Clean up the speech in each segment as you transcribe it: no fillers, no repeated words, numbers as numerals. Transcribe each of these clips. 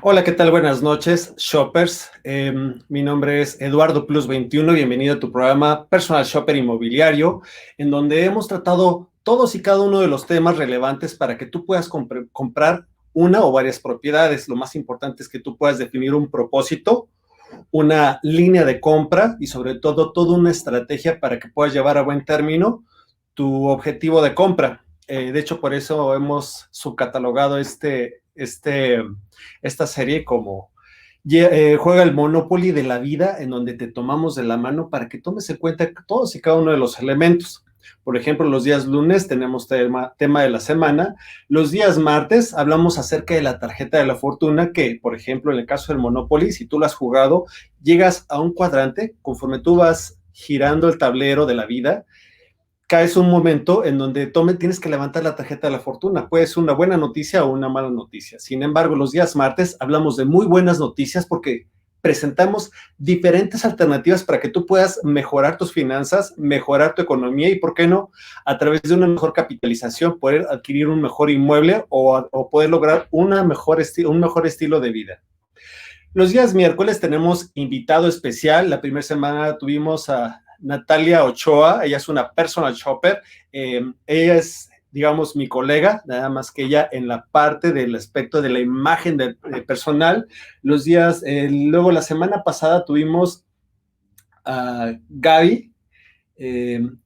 Hola, ¿qué tal? Buenas noches, shoppers. Mi nombre es Eduardo Plus 21. Bienvenido a tu programa Personal Shopper Inmobiliario, en donde hemos tratado todos y cada uno de los temas relevantes para que tú puedas comprar una o varias propiedades. Lo más importante es que tú puedas definir un propósito, una línea de compra y sobre todo toda una estrategia para que puedas llevar a buen término tu objetivo de compra. De hecho, por eso hemos subcatalogado esta serie como juega el Monopoly de la vida, en donde te tomamos de la mano para que tomes en cuenta todos y cada uno de los elementos. Por ejemplo, los días lunes tenemos tema de la semana. Los días martes hablamos acerca de la tarjeta de la fortuna, que, por ejemplo, en el caso del Monopoly, si tú lo has jugado, llegas a un cuadrante, conforme tú vas girando el tablero de la vida, caes un momento en donde tienes que levantar la tarjeta de la fortuna. Puede ser una buena noticia o una mala noticia. Sin embargo, los días martes hablamos de muy buenas noticias porque presentamos diferentes alternativas para que tú puedas mejorar tus finanzas, mejorar tu economía y, ¿por qué no?, a través de una mejor capitalización, poder adquirir un mejor inmueble o poder lograr un mejor estilo de vida. Los días miércoles tenemos invitado especial. La primera semana tuvimos a Natalia Ochoa. Ella es una personal shopper. Ella es, digamos, mi colega, nada más que ella en la parte del aspecto de la imagen de personal. Luego la semana pasada tuvimos a Gaby,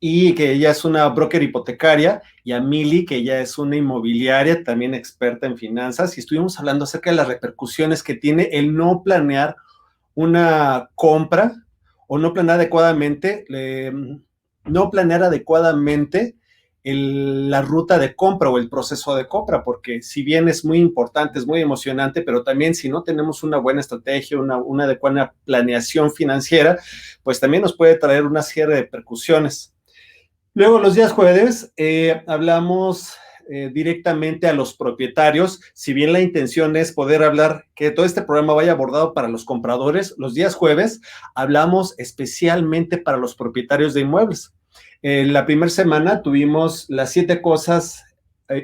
y que ella es una broker hipotecaria, y a Mili, que ella es una inmobiliaria, también experta en finanzas, y estuvimos hablando acerca de las repercusiones que tiene el no planear una compra o no planear adecuadamente la ruta de compra o el proceso de compra, porque si bien es muy importante, es muy emocionante, pero también si no tenemos una buena estrategia, una adecuada planeación financiera, pues también nos puede traer una serie de repercusiones. Luego, los días jueves, hablamos directamente a los propietarios. Si bien la intención es poder hablar, que todo este programa vaya abordado para los compradores, los días jueves hablamos especialmente para los propietarios de inmuebles. La primera semana tuvimos las 7 cosas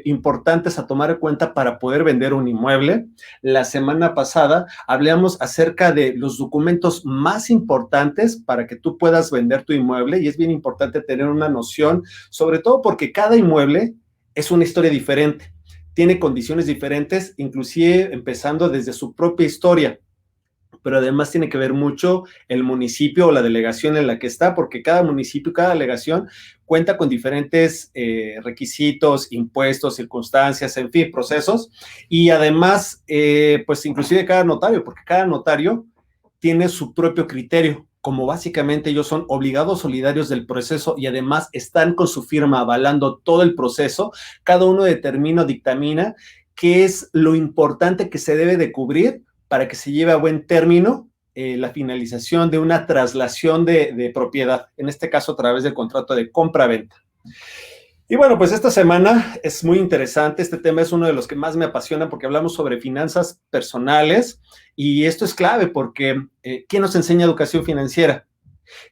importantes a tomar en cuenta para poder vender un inmueble. La semana pasada hablamos acerca de los documentos más importantes para que tú puedas vender tu inmueble, y es bien importante tener una noción, sobre todo porque cada inmueble es una historia diferente, tiene condiciones diferentes, inclusive empezando desde su propia historia, pero además tiene que ver mucho el municipio o la delegación en la que está, porque cada municipio, cada delegación cuenta con diferentes requisitos, impuestos, circunstancias, en fin, procesos, y además, pues inclusive cada notario, porque cada notario tiene su propio criterio, como básicamente ellos son obligados solidarios del proceso y además están con su firma avalando todo el proceso. Cada uno dictamina qué es lo importante que se debe de cubrir para que se lleve a buen término la finalización de una traslación de propiedad, en este caso a través del contrato de compra-venta. Y bueno, pues esta semana es muy interesante. Este tema es uno de los que más me apasiona porque hablamos sobre finanzas personales, y esto es clave porque ¿quién nos enseña educación financiera?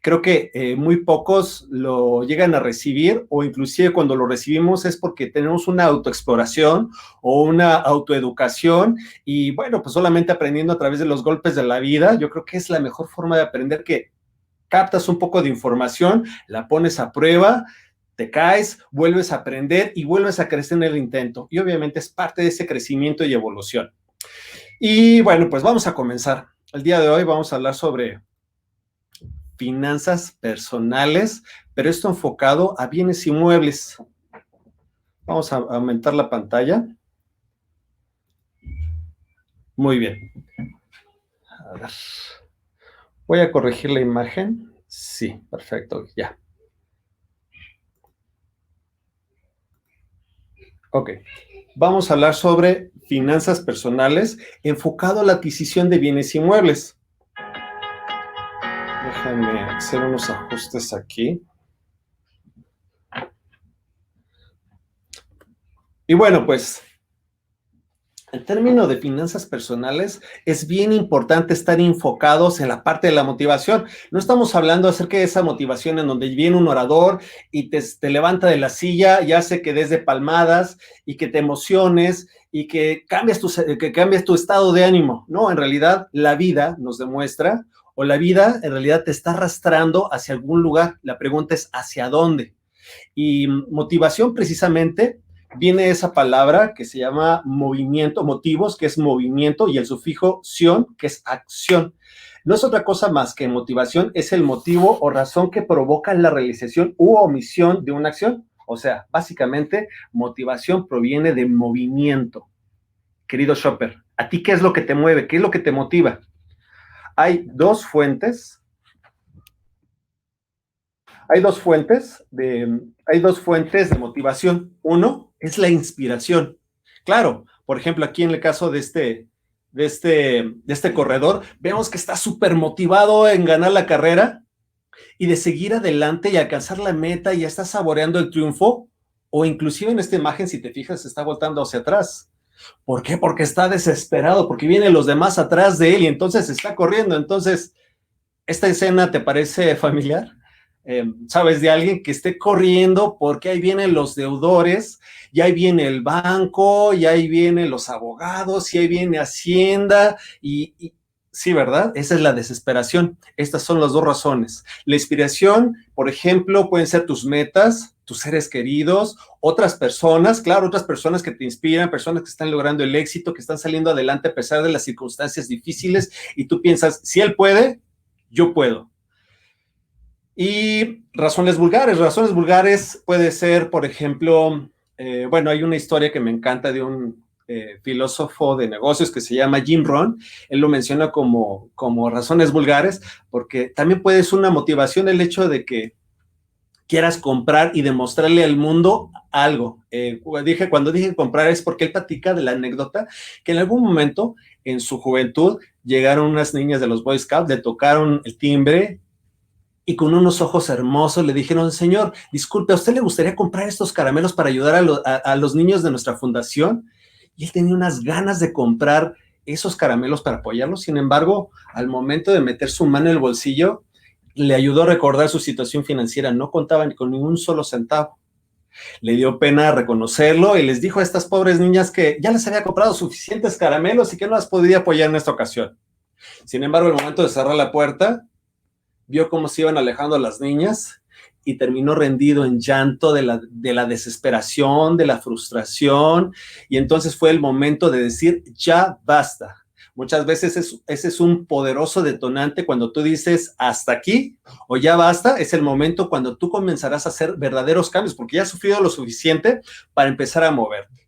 Creo que muy pocos lo llegan a recibir, o inclusive cuando lo recibimos es porque tenemos una autoexploración o una autoeducación, y bueno, pues solamente aprendiendo a través de los golpes de la vida. Yo creo que es la mejor forma de aprender, que captas un poco de información, la pones a prueba, te caes, vuelves a aprender y vuelves a crecer en el intento, y obviamente es parte de ese crecimiento y evolución. Y bueno, pues vamos a comenzar. El día de hoy vamos a hablar sobre finanzas personales, pero esto enfocado a bienes inmuebles. Vamos a aumentar la pantalla. Muy bien. A ver. Voy a corregir la imagen. Sí, perfecto, ya. Ok. Vamos a hablar sobre finanzas personales enfocado a la adquisición de bienes inmuebles. Déjame hacer unos ajustes aquí. Y bueno, pues, en términos de finanzas personales, es bien importante estar enfocados en la parte de la motivación. No estamos hablando acerca de esa motivación en donde viene un orador y te levanta de la silla y hace que des de palmadas y que te emociones y que cambies tu estado de ánimo. No, en realidad la vida nos demuestra, o la vida en realidad te está arrastrando hacia algún lugar. La pregunta es ¿hacia dónde? Y motivación precisamente viene esa palabra que se llama movimiento, motivos, que es movimiento, y el sufijo ción, que es acción. No es otra cosa más que motivación, es el motivo o razón que provoca la realización u omisión de una acción. O sea, básicamente, motivación proviene de movimiento. Querido Shopper, ¿a ti qué es lo que te mueve? ¿Qué es lo que te motiva? Hay dos fuentes hay dos fuentes de motivación. Uno es la inspiración. Claro, por ejemplo, aquí en el caso de este corredor, vemos que está súper motivado en ganar la carrera y de seguir adelante y alcanzar la meta y ya está saboreando el triunfo, o inclusive en esta imagen, si te fijas, se está voltando hacia atrás. ¿Por qué? Porque está desesperado, porque vienen los demás atrás de él y entonces está corriendo. Entonces, ¿esta escena te parece familiar? ¿Sabes de alguien que esté corriendo porque ahí vienen los deudores, y ahí viene el banco, y ahí vienen los abogados, y ahí viene Hacienda, y sí, ¿verdad? Esa es la desesperación. Estas son las dos razones. La inspiración, por ejemplo, pueden ser tus metas, tus seres queridos, otras personas, claro, otras personas que te inspiran, personas que están logrando el éxito, que están saliendo adelante a pesar de las circunstancias difíciles, y tú piensas, si él puede, yo puedo. Y razones vulgares puede ser, por ejemplo, bueno, hay una historia que me encanta de un filósofo de negocios que se llama Jim Rohn. Él lo menciona como razones vulgares, porque también puede ser una motivación el hecho de que quieras comprar y demostrarle al mundo algo. Cuando dije comprar es porque él platica de la anécdota que en algún momento en su juventud llegaron unas niñas de los Boy Scouts, le tocaron el timbre y con unos ojos hermosos le dijeron, señor, disculpe, ¿a usted le gustaría comprar estos caramelos para ayudar a los niños de nuestra fundación? Y él tenía unas ganas de comprar esos caramelos para apoyarlos. Sin embargo, al momento de meter su mano en el bolsillo, le ayudó a recordar su situación financiera. No contaba con ni un solo centavo. Le dio pena reconocerlo y les dijo a estas pobres niñas que ya les había comprado suficientes caramelos y que no las podía apoyar en esta ocasión. Sin embargo, al momento de cerrar la puerta, vio cómo se iban alejando las niñas y terminó rendido en llanto de la desesperación, de la frustración, y entonces fue el momento de decir, ya basta. Muchas veces ese es un poderoso detonante cuando tú dices, hasta aquí, o ya basta, es el momento cuando tú comenzarás a hacer verdaderos cambios, porque ya has sufrido lo suficiente para empezar a moverte.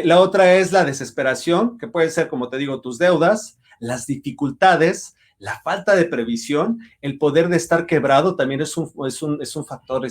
La otra es la desesperación, que puede ser, como te digo, tus deudas, las dificultades, la falta de previsión, el poder de estar quebrado también es un factor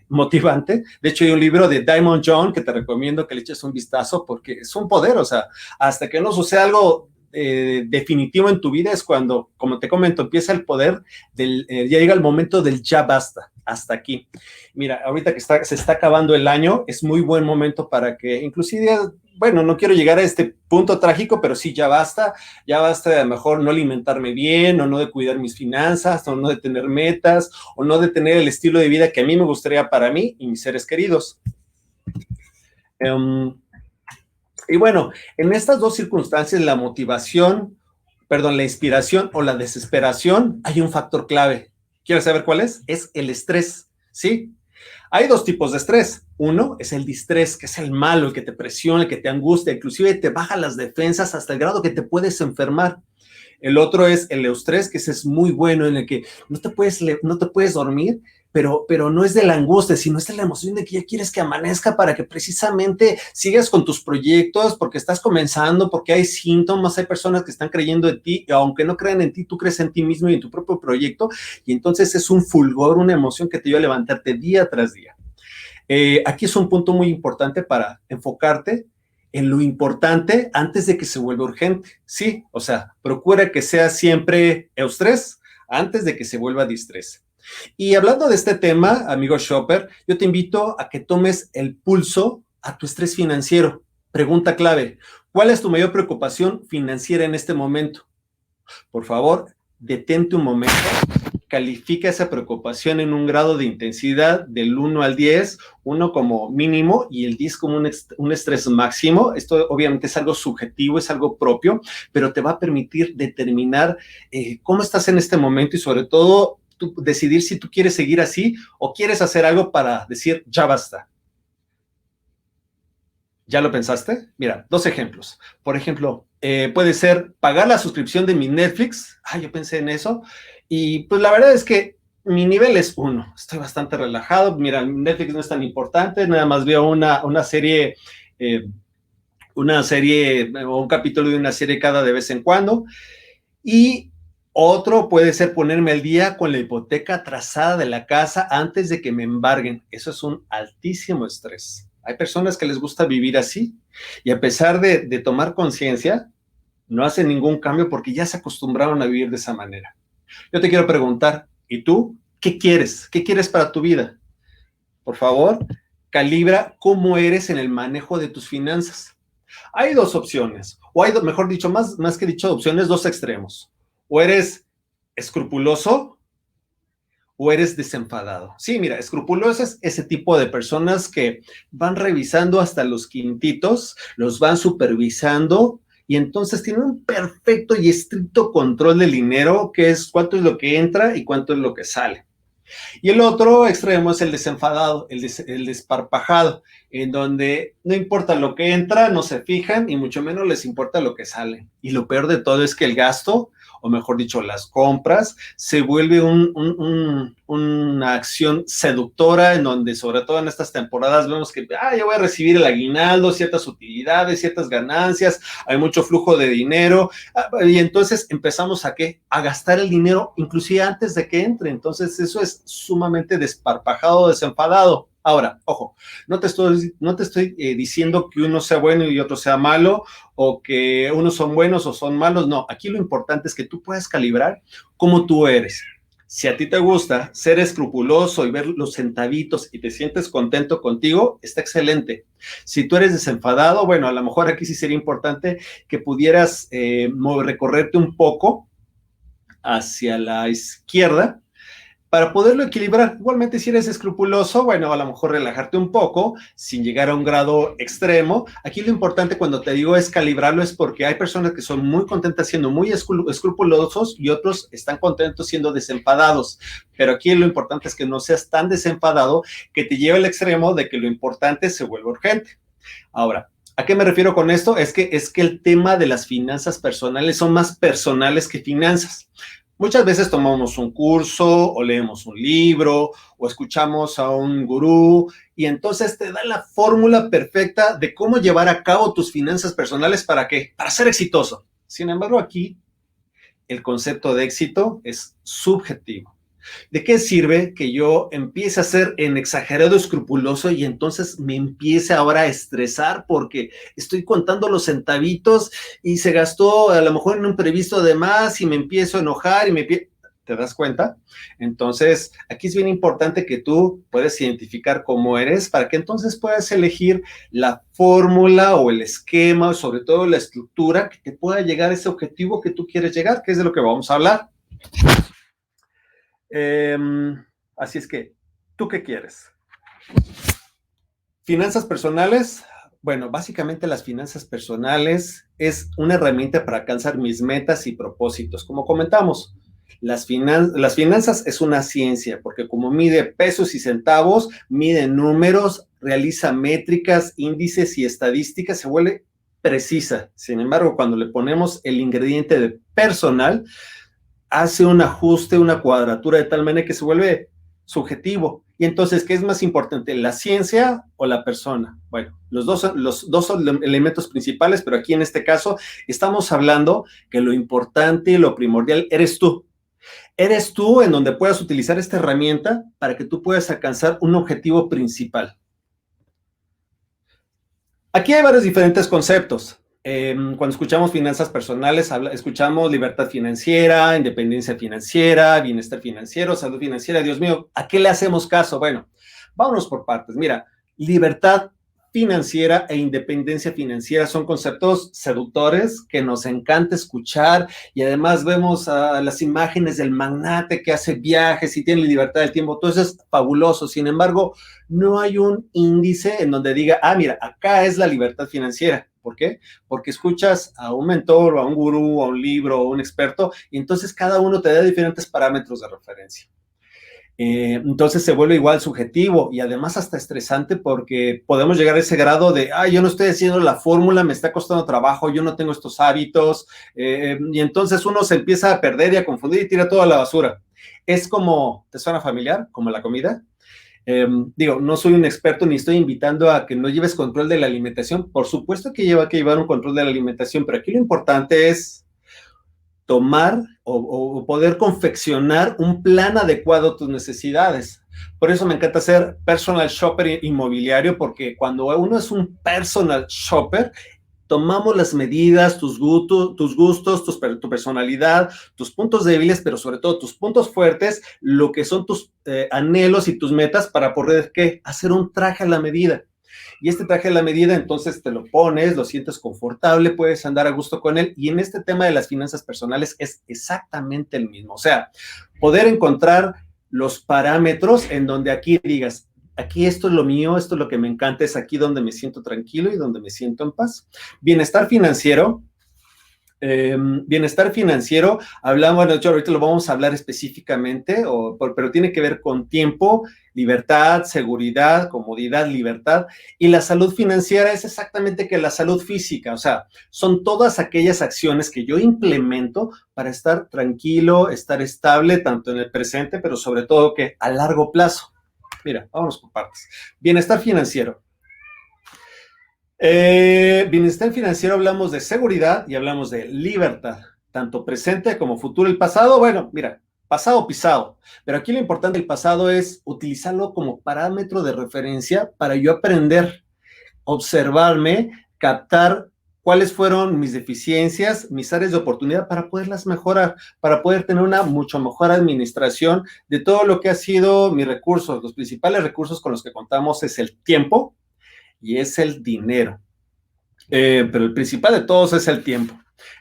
motivante. De hecho, hay un libro de Diamond John que te recomiendo que le eches un vistazo porque es un poder, o sea, hasta que no suceda algo definitivo en tu vida es cuando, como te comento, empieza el poder, ya llega el momento del ya basta, hasta aquí. Mira, ahorita que se está acabando el año, es muy buen momento para que, inclusive, bueno, no quiero llegar a este punto trágico, pero sí, ya basta de a lo mejor no alimentarme bien, o no de cuidar mis finanzas, o no de tener metas, o no de tener el estilo de vida que a mí me gustaría para mí y mis seres queridos. Y bueno, en estas dos circunstancias, la inspiración o la desesperación, hay un factor clave. ¿Quieres saber cuál es? Es el estrés, ¿sí? Hay dos tipos de estrés. Uno es el distrés, que es el malo, el que te presiona, el que te angustia, inclusive te baja las defensas hasta el grado que te puedes enfermar. El otro es el eustrés, que ese es muy bueno, en el que no te puedes dormir, pero no es de la angustia, sino es de la emoción de que ya quieres que amanezca para que precisamente sigas con tus proyectos, porque estás comenzando, porque hay síntomas, hay personas que están creyendo en ti, y aunque no crean en ti, tú crees en ti mismo y en tu propio proyecto, y entonces es un fulgor, una emoción que te lleva a levantarte día tras día. Aquí es un punto muy importante para enfocarte en lo importante antes de que se vuelva urgente. Sí, o sea, procura que sea siempre eustrés antes de que se vuelva distrés. Y hablando de este tema, amigo shopper, yo te invito a que tomes el pulso a tu estrés financiero. Pregunta clave, ¿cuál es tu mayor preocupación financiera en este momento? Por favor, detente un momento califica esa preocupación en un grado de intensidad del 1 al 10, 1 como mínimo y el 10 como un estrés máximo. Esto obviamente es algo subjetivo, es algo propio, pero te va a permitir determinar cómo estás en este momento y sobre todo decidir si tú quieres seguir así o quieres hacer algo para decir, ya basta. ¿Ya lo pensaste? Mira, dos ejemplos. Por ejemplo, puede ser pagar la suscripción de mi Netflix. Yo pensé en eso. Y pues la verdad es que mi nivel es 1. Estoy bastante relajado. Mira, Netflix no es tan importante. Nada más veo una serie o un capítulo de una serie cada de vez en cuando. Y otro puede ser ponerme al día con la hipoteca atrasada de la casa antes de que me embarguen. Eso es un altísimo estrés. Hay personas que les gusta vivir así y a pesar de tomar conciencia, no hacen ningún cambio porque ya se acostumbraron a vivir de esa manera. Yo te quiero preguntar, ¿y tú qué quieres? ¿Qué quieres para tu vida? Por favor, calibra cómo eres en el manejo de tus finanzas. Hay dos opciones, o hay, mejor dicho, más que dicho opciones, dos extremos. O eres escrupuloso o eres desenfadado. Sí, mira, escrupuloso es ese tipo de personas que van revisando hasta los quintitos, los van supervisando y entonces tienen un perfecto y estricto control del dinero, que es cuánto es lo que entra y cuánto es lo que sale. Y el otro extremo es el desenfadado, el desparpajado, en donde no importa lo que entra, no se fijan y mucho menos les importa lo que sale. Y lo peor de todo es que el gasto, o mejor dicho, las compras, se vuelve una acción seductora en donde, sobre todo en estas temporadas, vemos que yo voy a recibir el aguinaldo, ciertas utilidades, ciertas ganancias, hay mucho flujo de dinero, y entonces empezamos ¿a qué? A gastar el dinero inclusive antes de que entre. Entonces eso es sumamente desparpajado, desenfadado. Ahora, ojo, no te estoy diciendo que uno sea bueno y otro sea malo, o que unos son buenos o son malos. No, aquí lo importante es que tú puedas calibrar cómo tú eres. Si a ti te gusta ser escrupuloso y ver los centavitos y te sientes contento contigo, está excelente. Si tú eres desenfadado, bueno, a lo mejor aquí sí sería importante que pudieras recorrerte un poco hacia la izquierda para poderlo equilibrar. Igualmente, si eres escrupuloso, bueno, a lo mejor relajarte un poco sin llegar a un grado extremo. Aquí lo importante cuando te digo es calibrarlo, es porque hay personas que son muy contentas siendo muy escrupulosos y otros están contentos siendo desenfadados. Pero aquí lo importante es que no seas tan desenfadado que te lleve al extremo de que lo importante se vuelva urgente. Ahora, ¿a qué me refiero con esto? Es que el tema de las finanzas personales son más personales que finanzas. Muchas veces tomamos un curso o leemos un libro o escuchamos a un gurú y entonces te da la fórmula perfecta de cómo llevar a cabo tus finanzas personales. ¿Para qué? Para ser exitoso. Sin embargo, aquí el concepto de éxito es subjetivo. ¿De qué sirve que yo empiece a ser en exagerado escrupuloso y entonces me empiece ahora a estresar porque estoy contando los centavitos y se gastó a lo mejor en un previsto de más y me empiezo a enojar y ¿te das cuenta? Entonces, aquí es bien importante que tú puedas identificar cómo eres para que entonces puedas elegir la fórmula o el esquema o sobre todo la estructura que te pueda llegar a ese objetivo que tú quieres llegar, que es de lo que vamos a hablar. Así es que, ¿tú qué quieres? Finanzas personales. Bueno, básicamente las finanzas personales es una herramienta para alcanzar mis metas y propósitos. Como comentamos, las finanzas es una ciencia, porque como mide pesos y centavos, mide números, realiza métricas, índices y estadísticas, se vuelve precisa. Sin embargo, cuando le ponemos el ingrediente de personal, hace un ajuste, una cuadratura de tal manera que se vuelve subjetivo. Y entonces, ¿qué es más importante, la ciencia o la persona? Bueno, los dos son elementos principales, pero aquí en este caso estamos hablando que lo importante y lo primordial eres tú. Eres tú en donde puedas utilizar esta herramienta para que tú puedas alcanzar un objetivo principal. Aquí hay varios diferentes conceptos. Cuando escuchamos finanzas personales, escuchamos libertad financiera, independencia financiera, bienestar financiero, salud financiera. Dios mío, ¿a qué le hacemos caso? Bueno, vámonos por partes. Mira, libertad financiera e independencia financiera son conceptos seductores que nos encanta escuchar y además vemos las imágenes del magnate que hace viajes y tiene libertad del tiempo. Todo eso es fabuloso. Sin embargo, no hay un índice en donde diga, mira, acá es la libertad financiera. ¿Por qué? Porque escuchas a un mentor o a un gurú, a un libro o a un experto y entonces cada uno te da diferentes parámetros de referencia. Entonces se vuelve igual subjetivo y además hasta estresante porque podemos llegar a ese grado de, yo no estoy haciendo la fórmula, me está costando trabajo, yo no tengo estos hábitos, y entonces uno se empieza a perder y a confundir y tira toda la basura. Es como, ¿te suena familiar? Como la comida. Digo, no soy un experto ni estoy invitando a que no lleves control de la alimentación. Por supuesto que lleva que llevar un control de la alimentación, pero aquí lo importante es tomar o poder confeccionar un plan adecuado a tus necesidades. Por eso me encanta ser personal shopper inmobiliario, porque cuando uno es un personal shopper, tomamos las medidas, tus gustos, tu personalidad, tus puntos débiles, pero sobre todo tus puntos fuertes, lo que son tus anhelos y tus metas para poder, ¿qué? Hacer un traje a la medida. Y este traje a la medida, entonces te lo pones, lo sientes confortable, puedes andar a gusto con él. Y en este tema de las finanzas personales es exactamente el mismo. O sea, poder encontrar los parámetros en donde aquí digas, aquí esto es lo mío, esto es lo que me encanta, es aquí donde me siento tranquilo y donde me siento en paz. Bienestar financiero. Bienestar financiero, hablamos, bueno, ahorita lo vamos a hablar específicamente, pero tiene que ver con tiempo, libertad, seguridad, comodidad, libertad, y la salud financiera es exactamente que la salud física, o sea, son todas aquellas acciones que yo implemento para estar tranquilo, estar estable, tanto en el presente, pero sobre todo que a largo plazo. Mira, vámonos por partes. Bienestar financiero. Bienestar financiero, hablamos de seguridad y hablamos de libertad, tanto presente como futuro. El pasado, bueno, mira, pasado pisado, pero aquí lo importante del pasado es utilizarlo como parámetro de referencia para yo aprender, observarme, captar cuáles fueron mis deficiencias, mis áreas de oportunidad para poderlas mejorar, para poder tener una mucho mejor administración de todo lo que ha sido mis recursos. Los principales recursos con los que contamos es el tiempo y es el dinero. Pero el principal de todos es el tiempo.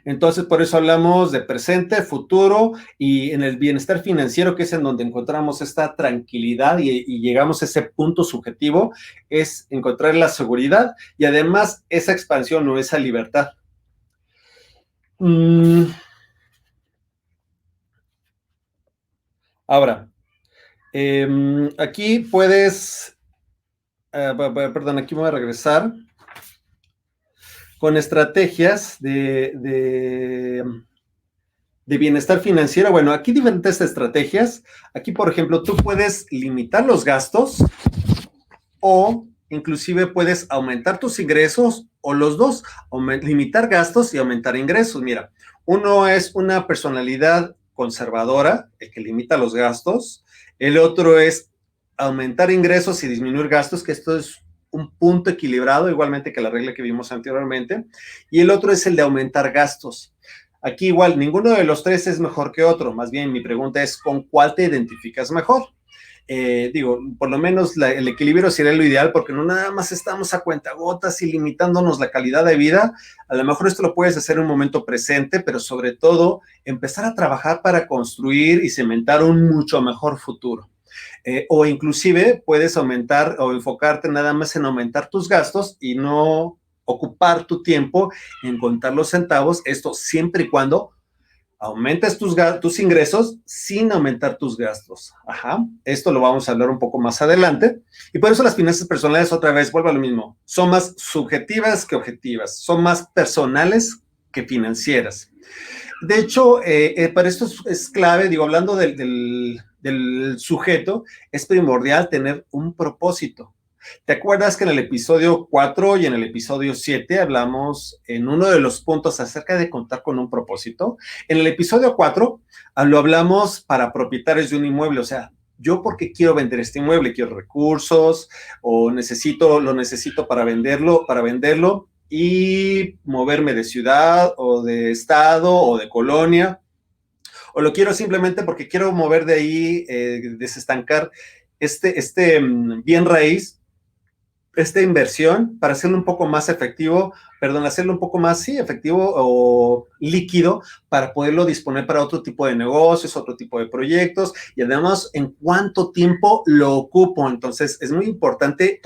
Entonces, por eso hablamos de presente, futuro y en el bienestar financiero, que es en donde encontramos esta tranquilidad y llegamos a ese punto subjetivo, es encontrar la seguridad y además esa expansión o esa libertad. Ahora, aquí puedes, perdón, aquí me voy a regresar con estrategias de bienestar financiero. Bueno, aquí diferentes estrategias. Aquí, por ejemplo, tú puedes limitar los gastos o inclusive puedes aumentar tus ingresos o los dos, limitar gastos y aumentar ingresos. Mira, uno es una personalidad conservadora, el que limita los gastos. El otro es aumentar ingresos y disminuir gastos, que esto es un punto equilibrado, igualmente que la regla que vimos anteriormente. Y el otro es el de aumentar gastos. Aquí igual, ninguno de los tres es mejor que otro. Más bien, mi pregunta es, ¿con cuál te identificas mejor? Digo, por lo menos el equilibrio sería lo ideal, porque no nada más estamos a cuentagotas y limitándonos la calidad de vida. A lo mejor esto lo puedes hacer en un momento presente, pero sobre todo empezar a trabajar para construir y cimentar un mucho mejor futuro. O inclusive puedes aumentar o enfocarte nada más en aumentar tus gastos y no ocupar tu tiempo en contar los centavos, esto siempre y cuando aumentes tus ingresos sin aumentar tus gastos. Ajá. Esto lo vamos a hablar un poco más adelante. Y por eso las finanzas personales, otra vez, vuelvo a lo mismo, son más subjetivas que objetivas, son más personales que financieras. De hecho, para esto es clave, digo, hablando del sujeto, es primordial tener un propósito. ¿Te acuerdas que en el episodio 4 y en el episodio 7 hablamos en uno de los puntos acerca de contar con un propósito? En el episodio 4 lo hablamos para propietarios de un inmueble, o sea, yo porque quiero vender este inmueble, quiero recursos o lo necesito para venderlo y moverme de ciudad o de estado o de colonia, o lo quiero simplemente porque quiero mover de ahí, desestancar este bien raíz esta inversión para hacerlo un poco más efectivo, perdón, hacerlo un poco más, sí, efectivo o líquido para poderlo disponer para otro tipo de negocios, otro tipo de proyectos y además en cuánto tiempo lo ocupo. Entonces es muy importante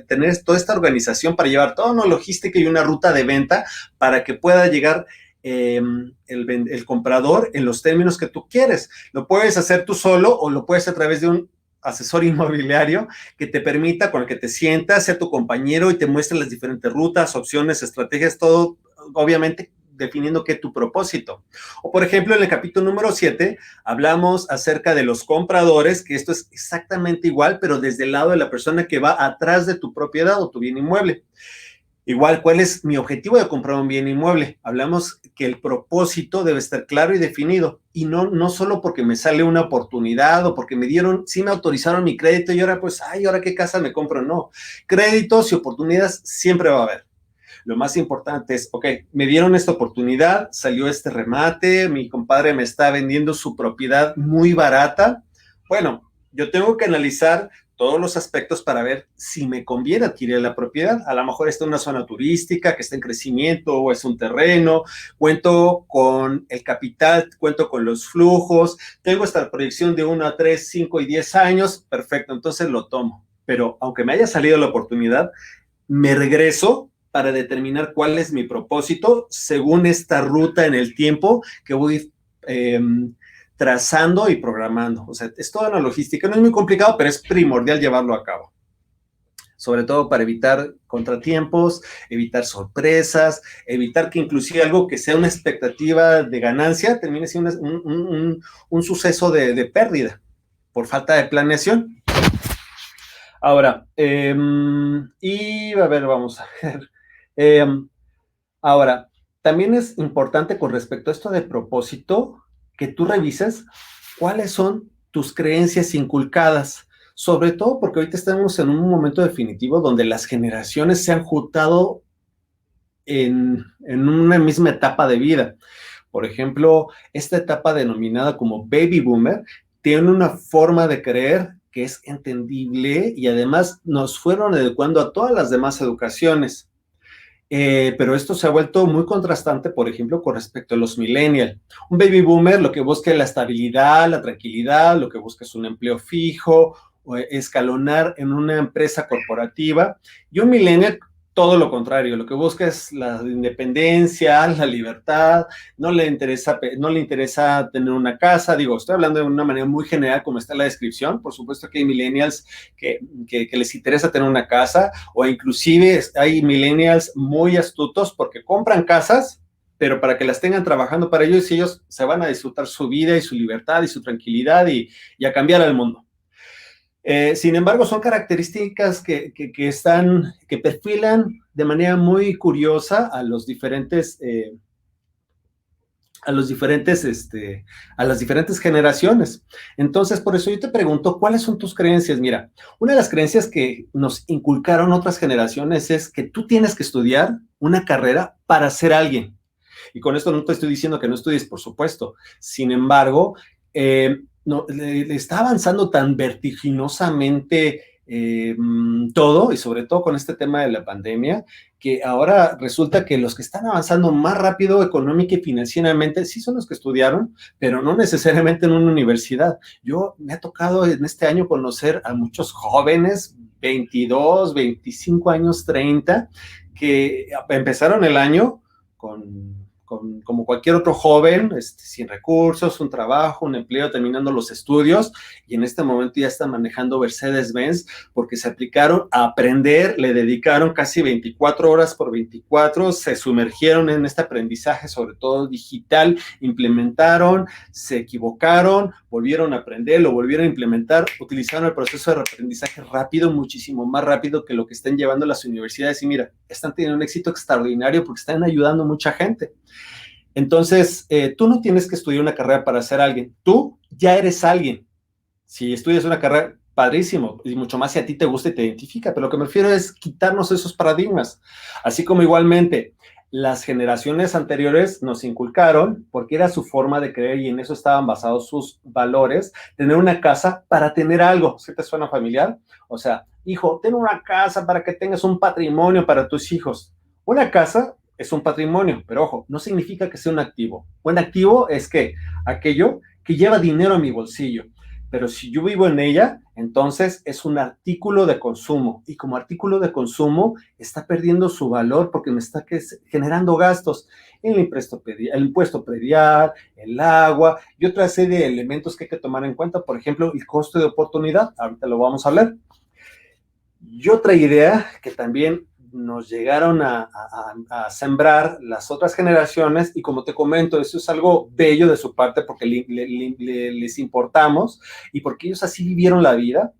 tener toda esta organización para llevar toda una logística y una ruta de venta para que pueda llegar el comprador en los términos que tú quieres. Lo puedes hacer tú solo o lo puedes a través de un asesor inmobiliario que te permita, con el que te sientas, sea tu compañero y te muestre las diferentes rutas, opciones, estrategias, todo, obviamente definiendo qué es tu propósito. O por ejemplo, en el capítulo número 7 hablamos acerca de los compradores, que esto es exactamente igual, pero desde el lado de la persona que va atrás de tu propiedad o tu bien inmueble. Igual, ¿cuál es mi objetivo de comprar un bien inmueble? Hablamos que el propósito debe estar claro y definido y no solo porque me sale una oportunidad o porque me dieron, sí me autorizaron mi crédito y ahora pues, ay, ahora qué casa me compro. No, créditos y oportunidades siempre va a haber. Lo más importante es, ok, me dieron esta oportunidad, salió este remate, mi compadre me está vendiendo su propiedad muy barata. Bueno, yo tengo que analizar todos los aspectos para ver si me conviene adquirir la propiedad. A lo mejor está en una zona turística que está en crecimiento o es un terreno, cuento con el capital, cuento con los flujos, tengo esta proyección de 1 a 3, 5 y 10 años, perfecto, entonces lo tomo. Pero aunque me haya salido la oportunidad, me regreso para determinar cuál es mi propósito según esta ruta en el tiempo que voy trazando y programando. O sea, es toda una logística, no es muy complicado, pero es primordial llevarlo a cabo. Sobre todo para evitar contratiempos, evitar sorpresas, evitar que inclusive algo que sea una expectativa de ganancia termine siendo un suceso de pérdida por falta de planeación. Ahora, y a ver, vamos a ver. Ahora, también es importante con respecto a esto de propósito que tú revises cuáles son tus creencias inculcadas, sobre todo porque ahorita estamos en un momento definitivo donde las generaciones se han juntado en una misma etapa de vida. Por ejemplo, esta etapa denominada como baby boomer tiene una forma de creer que es entendible y además nos fueron educando a todas las demás educaciones. Pero esto se ha vuelto muy contrastante, por ejemplo, con respecto a los millennials. Un baby boomer lo que busca es la estabilidad, la tranquilidad, lo que busca es un empleo fijo, o escalonar en una empresa corporativa. Y un millennial, todo lo contrario, lo que busca es la independencia, la libertad, no le interesa tener una casa. Digo, estoy hablando de una manera muy general, como está en la descripción. Por supuesto que hay millennials que les interesa tener una casa, o inclusive hay millennials muy astutos porque compran casas, pero para que las tengan trabajando para ellos y ellos se van a disfrutar su vida y su libertad y su tranquilidad y a cambiar al mundo. Sin embargo, son características que perfilan de manera muy curiosa a los diferentes a las diferentes generaciones. Entonces, por eso yo te pregunto, ¿cuáles son tus creencias? Mira, una de las creencias que nos inculcaron otras generaciones es que tú tienes que estudiar una carrera para ser alguien. Y con esto no te estoy diciendo que no estudies, por supuesto. Sin embargo, no, le está avanzando tan vertiginosamente todo, y sobre todo con este tema de la pandemia, que ahora resulta que los que están avanzando más rápido económica y financieramente sí son los que estudiaron, pero no necesariamente en una universidad. Yo me ha tocado en este año conocer a muchos jóvenes, 22, 25 años, 30, que empezaron el año como cualquier otro joven, sin recursos, un trabajo, un empleo, terminando los estudios, y en este momento ya están manejando Mercedes-Benz porque se aplicaron a aprender, le dedicaron casi 24 horas por 24, se sumergieron en este aprendizaje, sobre todo digital, implementaron, se equivocaron, volvieron a aprender, lo volvieron a implementar, utilizaron el proceso de aprendizaje rápido, muchísimo más rápido que lo que están llevando las universidades, y mira, están teniendo un éxito extraordinario porque están ayudando a mucha gente. Entonces, tú no tienes que estudiar una carrera para ser alguien, tú ya eres alguien. Si estudias una carrera, padrísimo, y mucho más si a ti te gusta y te identifica, pero lo que me refiero es quitarnos esos paradigmas, así como igualmente las generaciones anteriores nos inculcaron, porque era su forma de creer y en eso estaban basados sus valores, tener una casa para tener algo. ¿Sí te suena familiar? O sea, hijo, ten una casa para que tengas un patrimonio para tus hijos. Una casa es un patrimonio, pero ojo, no significa que sea un activo. Un activo es que aquello que lleva dinero a mi bolsillo. Pero si yo vivo en ella, entonces es un artículo de consumo. Y como artículo de consumo está perdiendo su valor porque me está generando gastos. El impuesto predial, el agua y otra serie de elementos que hay que tomar en cuenta. Por ejemplo, el costo de oportunidad. Ahorita lo vamos a hablar. Y otra idea que también nos llegaron a sembrar las otras generaciones, y como te comento, eso es algo bello de su parte porque les importamos y porque ellos así vivieron la vida.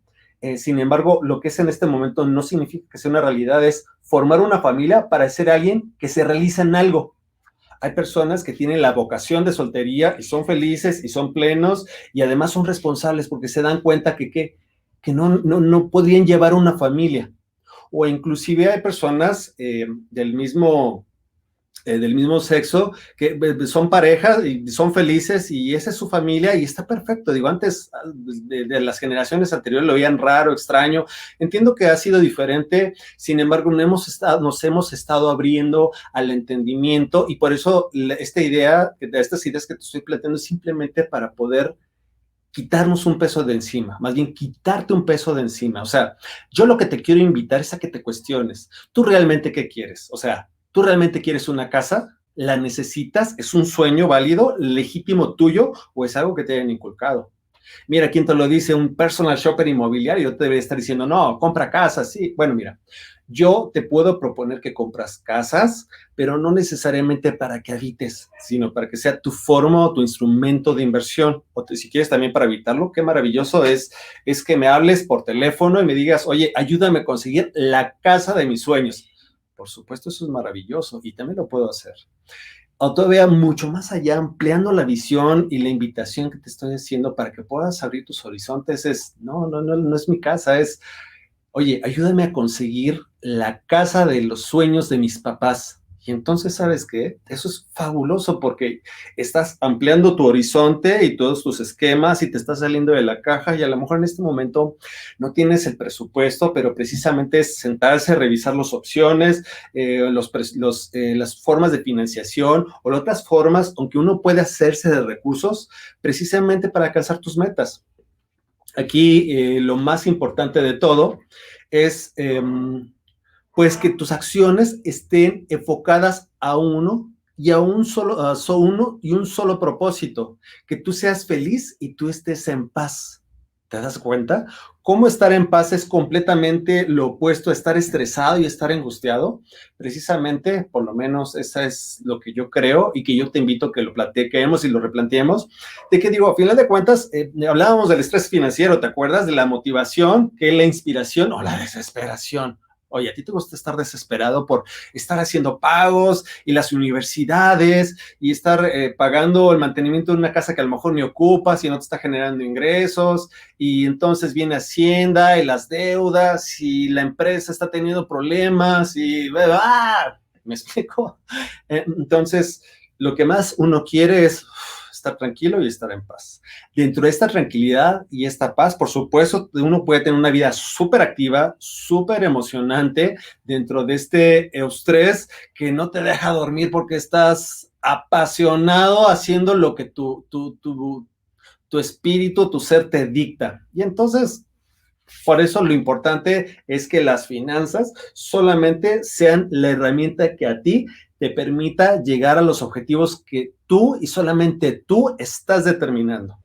Sin embargo, lo que es en este momento no significa que sea una realidad, es formar una familia para ser alguien que se realiza en algo. Hay personas que tienen la vocación de soltería y son felices y son plenos y además son responsables porque se dan cuenta que no podrían llevar una familia. O inclusive hay personas del mismo sexo que son parejas y son felices y esa es su familia y está perfecto. Digo, antes de las generaciones anteriores lo veían raro, extraño. Entiendo que ha sido diferente, sin embargo, nos hemos estado abriendo al entendimiento y por eso estas ideas que te estoy planteando es simplemente para poder quitarnos un peso de encima, más bien quitarte un peso de encima. O sea, yo lo que te quiero invitar es a que te cuestiones, ¿tú realmente qué quieres? O sea, ¿tú realmente quieres una casa? ¿La necesitas? ¿Es un sueño válido, legítimo tuyo o es algo que te hayan inculcado? Mira, ¿quién te lo dice? Un personal shopper inmobiliario te debería estar diciendo, no, compra casas, sí. Bueno, mira, yo te puedo proponer que compras casas, pero no necesariamente para que habites, sino para que sea tu forma o tu instrumento de inversión. Si quieres también para evitarlo, qué maravilloso es que me hables por teléfono y me digas, oye, ayúdame a conseguir la casa de mis sueños. Por supuesto, eso es maravilloso y también lo puedo hacer. O todavía mucho más allá, ampliando la visión y la invitación que te estoy haciendo para que puedas abrir tus horizontes es, no es mi casa, es, oye, ayúdame a conseguir la casa de los sueños de mis papás. Y entonces, ¿sabes qué? Eso es fabuloso porque estás ampliando tu horizonte y todos tus esquemas y te estás saliendo de la caja y a lo mejor en este momento no tienes el presupuesto, pero precisamente es sentarse, revisar las opciones, las formas de financiación o las otras formas, aunque uno puede hacerse de recursos precisamente para alcanzar tus metas. Aquí lo más importante de todo es pues que tus acciones estén enfocadas a uno y a un solo propósito, que tú seas feliz y tú estés en paz. ¿Te das cuenta? Cómo estar en paz es completamente lo opuesto a estar estresado y estar angustiado. Precisamente, por lo menos, eso es lo que yo creo y que yo te invito a que lo platiquemos y lo replanteemos. De que digo, a final de cuentas, hablábamos del estrés financiero, ¿te acuerdas? De la motivación, que es la inspiración o la desesperación. Oye, ¿a ti te gusta estar desesperado por estar haciendo pagos y las universidades y estar pagando el mantenimiento de una casa que a lo mejor ni ocupas y no te está generando ingresos? Y entonces viene Hacienda y las deudas y la empresa está teniendo problemas y ¡ah! ¿Me explico? Entonces, lo que más uno quiere es estar tranquilo y estar en paz. Dentro de esta tranquilidad y esta paz, por supuesto, uno puede tener una vida súper activa, súper emocionante dentro de este estrés que no te deja dormir porque estás apasionado haciendo lo que tu espíritu, tu ser te dicta. Y entonces, por eso lo importante es que las finanzas solamente sean la herramienta que a ti te permita llegar a los objetivos que tú y solamente tú estás determinando.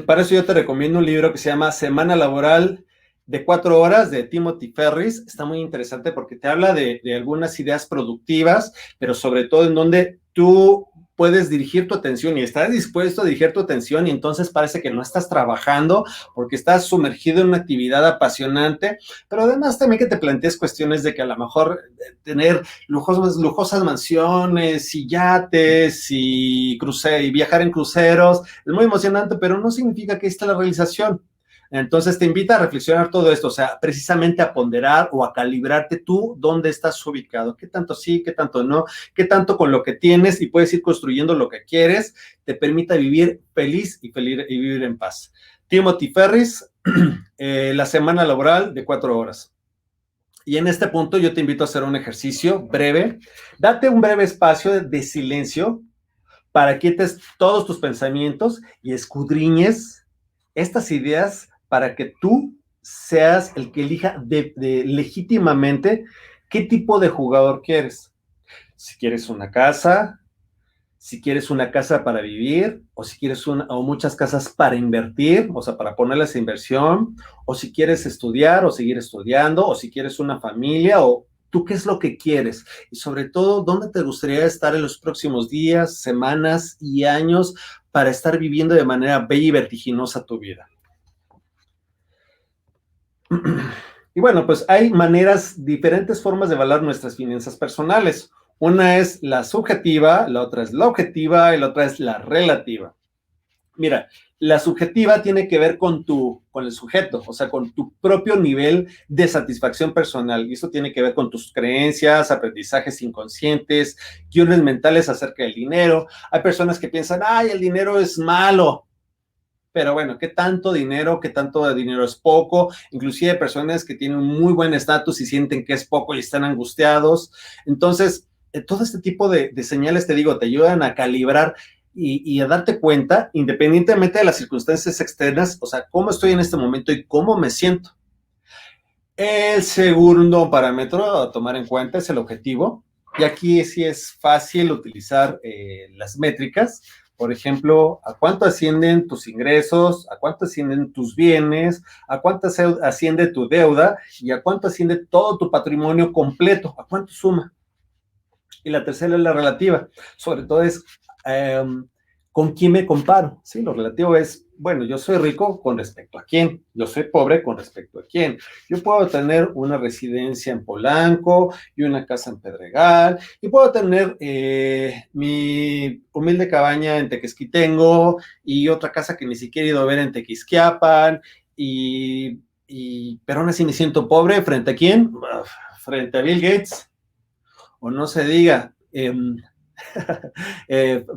Para eso yo te recomiendo un libro que se llama Semana Laboral de 4 horas de Timothy Ferris. Está muy interesante porque te habla de algunas ideas productivas, pero sobre todo en donde tú puedes dirigir tu atención y estás dispuesto a dirigir tu atención y entonces parece que no estás trabajando porque estás sumergido en una actividad apasionante, pero además también que te plantees cuestiones de que a lo mejor tener lujosas mansiones y yates y viajar en cruceros es muy emocionante, pero no significa que esta es la realización. Entonces te invita a reflexionar todo esto, o sea, precisamente a ponderar o a calibrarte tú dónde estás ubicado, qué tanto sí, qué tanto no, qué tanto con lo que tienes y puedes ir construyendo lo que quieres, te permita vivir feliz y vivir en paz. Timothy Ferris, la semana laboral de 4 horas. Y en este punto yo te invito a hacer un ejercicio breve. Date un breve espacio de silencio para que quites todos tus pensamientos y escudriñes estas ideas para que tú seas el que elija legítimamente qué tipo de jugador quieres. Si quieres una casa, si quieres una casa para vivir, o si quieres o muchas casas para invertir, o sea, para ponerles inversión, o si quieres estudiar o seguir estudiando, o si quieres una familia, o tú qué es lo que quieres. Y sobre todo, ¿dónde te gustaría estar en los próximos días, semanas y años para estar viviendo de manera bella y vertiginosa tu vida? Y bueno, pues hay diferentes formas de evaluar nuestras finanzas personales. Una es la subjetiva, la otra es la objetiva y la otra es la relativa. Mira, la subjetiva tiene que ver con el sujeto, o sea, con tu propio nivel de satisfacción personal. Y eso tiene que ver con tus creencias, aprendizajes inconscientes, guiones mentales acerca del dinero. Hay personas que piensan, ay, el dinero es malo. Pero bueno, ¿qué tanto dinero es poco? Inclusive hay personas que tienen un muy buen estatus y sienten que es poco y están angustiados. Entonces, todo este tipo de señales, te digo, te ayudan a calibrar y a darte cuenta, independientemente de las circunstancias externas, o sea, cómo estoy en este momento y cómo me siento. El segundo parámetro a tomar en cuenta es el objetivo. Y aquí sí es fácil utilizar las métricas. Por ejemplo, ¿a cuánto ascienden tus ingresos? ¿A cuánto ascienden tus bienes? ¿A cuánto asciende tu deuda? ¿Y a cuánto asciende todo tu patrimonio completo? ¿A cuánto suma? Y la tercera es la relativa. Sobre todo es ¿con quién me comparo? Sí, lo relativo es, bueno, yo soy rico con respecto a quién, yo soy pobre con respecto a quién. Yo puedo tener una residencia en Polanco y una casa en Pedregal, y puedo tener mi humilde cabaña en Tequesquitengo y otra casa que ni siquiera he ido a ver en Tequisquiapan, pero aún así me siento pobre. ¿Frente a quién? Frente a Bill Gates, o no se diga,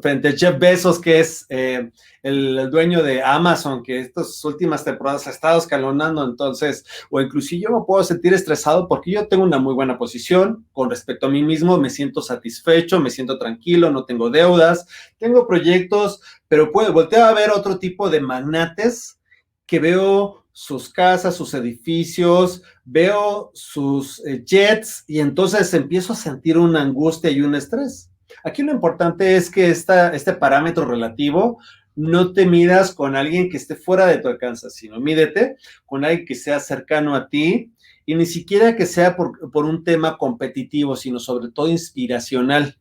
frente a Jeff Bezos, que es el dueño de Amazon, que estas últimas temporadas ha estado escalonando. Entonces, o inclusive yo me puedo sentir estresado porque yo tengo una muy buena posición con respecto a mí mismo, me siento satisfecho, me siento tranquilo, no tengo deudas, tengo proyectos, pero volteo a ver otro tipo de magnates que veo sus casas, sus edificios, veo sus jets, y entonces empiezo a sentir una angustia y un estrés. Aquí lo importante es que este parámetro relativo no te midas con alguien que esté fuera de tu alcance, sino mídete con alguien que sea cercano a ti, y ni siquiera que sea por un tema competitivo, sino sobre todo inspiracional.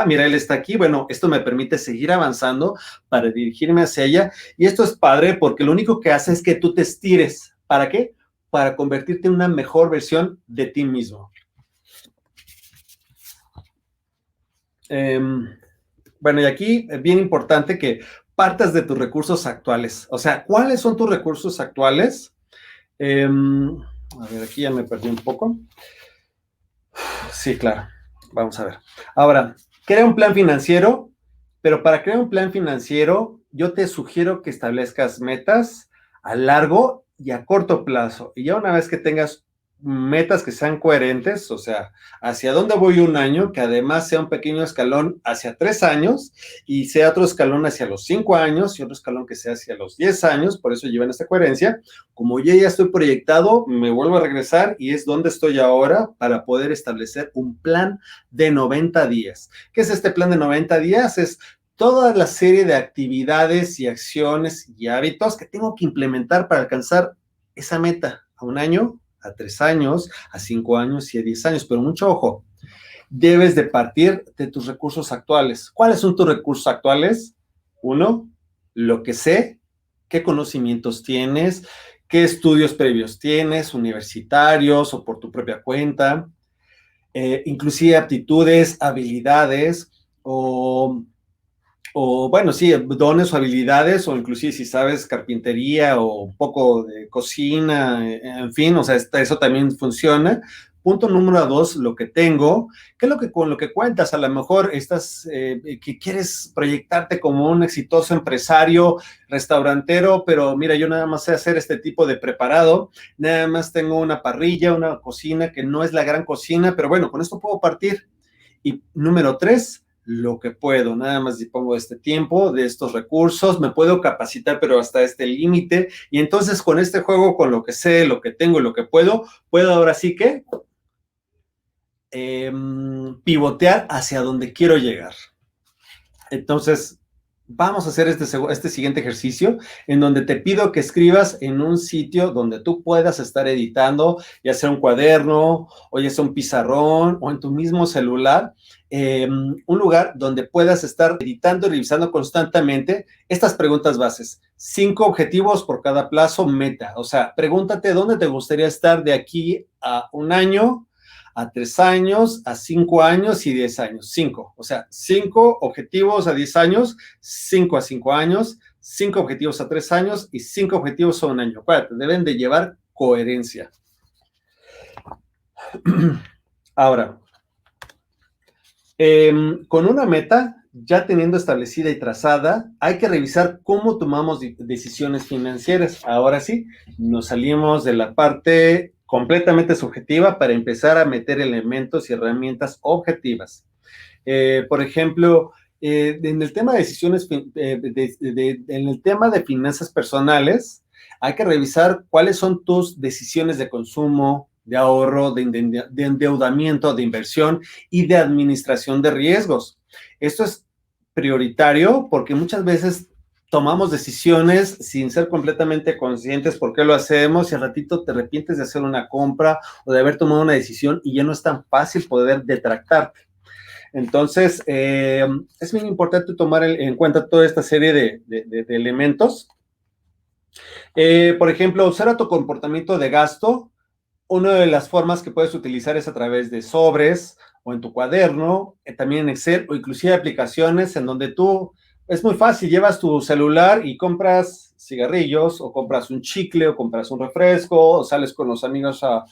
Mira, él está aquí, bueno, esto me permite seguir avanzando para dirigirme hacia ella. Y esto es padre porque lo único que hace es que tú te estires. ¿Para qué? Para convertirte en una mejor versión de ti mismo. Bueno, y aquí es bien importante que partas de tus recursos actuales. O sea, ¿cuáles son tus recursos actuales? A ver, aquí ya me perdí un poco. Sí, claro. Vamos a ver. Ahora, crea un plan financiero, pero para crear un plan financiero, yo te sugiero que establezcas metas a largo y a corto plazo. Y ya una vez que tengas metas que sean coherentes, o sea, hacia dónde voy un año, que además sea un pequeño escalón hacia 3 años, y sea otro escalón hacia los 5 años, y otro escalón que sea hacia los 10 años, por eso llevan esta coherencia. Como yo ya estoy proyectado, me vuelvo a regresar y es donde estoy ahora para poder establecer un plan de 90 días. ¿Qué es este plan de 90 días? Es toda la serie de actividades y acciones y hábitos que tengo que implementar para alcanzar esa meta a un año, a 3 años, a 5 años y a 10 años. Pero mucho ojo, debes de partir de tus recursos actuales. ¿Cuáles son tus recursos actuales? 1, lo que sé, qué conocimientos tienes, qué estudios previos tienes, universitarios o por tu propia cuenta, inclusive aptitudes, habilidades o o bueno, sí, dones o habilidades, o inclusive si sabes carpintería o un poco de cocina, en fin, o sea, eso también funciona. Punto número dos, lo que tengo, ¿qué es lo que con lo que cuentas? A lo mejor estás, que quieres proyectarte como un exitoso empresario, restaurantero, pero mira, yo nada más sé hacer este tipo de preparado, nada más tengo una parrilla, una cocina que no es la gran cocina, pero bueno, con esto puedo partir. Y número tres, lo que puedo, nada más dispongo de este tiempo, de estos recursos, me puedo capacitar, pero hasta este límite, y entonces con este juego, con lo que sé, lo que tengo y lo que puedo ahora sí que pivotear hacia donde quiero llegar. Entonces, vamos a hacer este siguiente ejercicio en donde te pido que escribas en un sitio donde tú puedas estar editando, ya sea un cuaderno o ya sea un pizarrón o en tu mismo celular, un lugar donde puedas estar editando y revisando constantemente estas preguntas bases. 5 objetivos por cada plazo meta. O sea, pregúntate dónde te gustaría estar de aquí a un año, a 3 años, a 5 años y 10 años. 5, o sea, 5 objetivos a 10 años, 5 a 5 años, 5 objetivos a 3 años y 5 objetivos a un año. Acuérdate, deben de llevar coherencia. Ahora, con una meta ya teniendo establecida y trazada, hay que revisar cómo tomamos decisiones financieras. Ahora sí, nos salimos de la parte completamente subjetiva para empezar a meter elementos y herramientas objetivas. Por ejemplo, en el tema de decisiones, en el tema de finanzas personales, hay que revisar cuáles son tus decisiones de consumo, de ahorro, de endeudamiento, de inversión y de administración de riesgos. Esto es prioritario porque muchas veces tomamos decisiones sin ser completamente conscientes por qué lo hacemos y al ratito te arrepientes de hacer una compra o de haber tomado una decisión y ya no es tan fácil poder detractarte. Entonces, es bien importante tomar en cuenta toda esta serie de elementos. Por ejemplo, observa tu comportamiento de gasto. Una de las formas que puedes utilizar es a través de sobres o en tu cuaderno, también en Excel o inclusive aplicaciones en donde tú, es muy fácil, llevas tu celular y compras cigarrillos o compras un chicle o compras un refresco o sales con los amigos a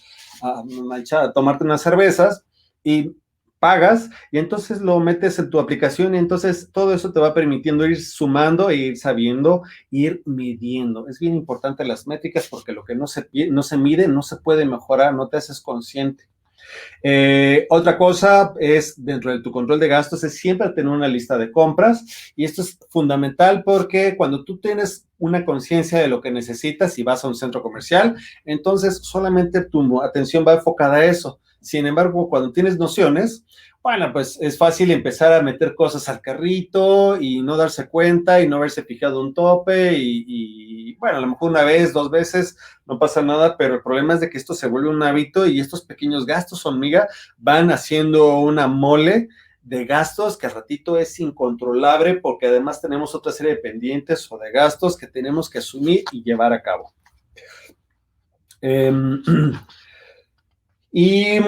tomarte unas cervezas y pagas y entonces lo metes en tu aplicación y entonces todo eso te va permitiendo ir sumando e ir sabiendo, ir midiendo. Es bien importante las métricas porque lo que no se mide no se puede mejorar, no te haces consciente. Otra cosa es, dentro de tu control de gastos, es siempre tener una lista de compras y esto es fundamental porque cuando tú tienes una conciencia de lo que necesitas y vas a un centro comercial, entonces solamente tu atención va enfocada a eso. Sin embargo, cuando tienes nociones, bueno, pues es fácil empezar a meter cosas al carrito y no darse cuenta y no haberse fijado un tope y bueno, a lo mejor una vez, 2 veces, no pasa nada, pero el problema es de que esto se vuelve un hábito y estos pequeños gastos hormiga van haciendo una mole de gastos que al ratito es incontrolable porque además tenemos otra serie de pendientes o de gastos que tenemos que asumir y llevar a cabo. Y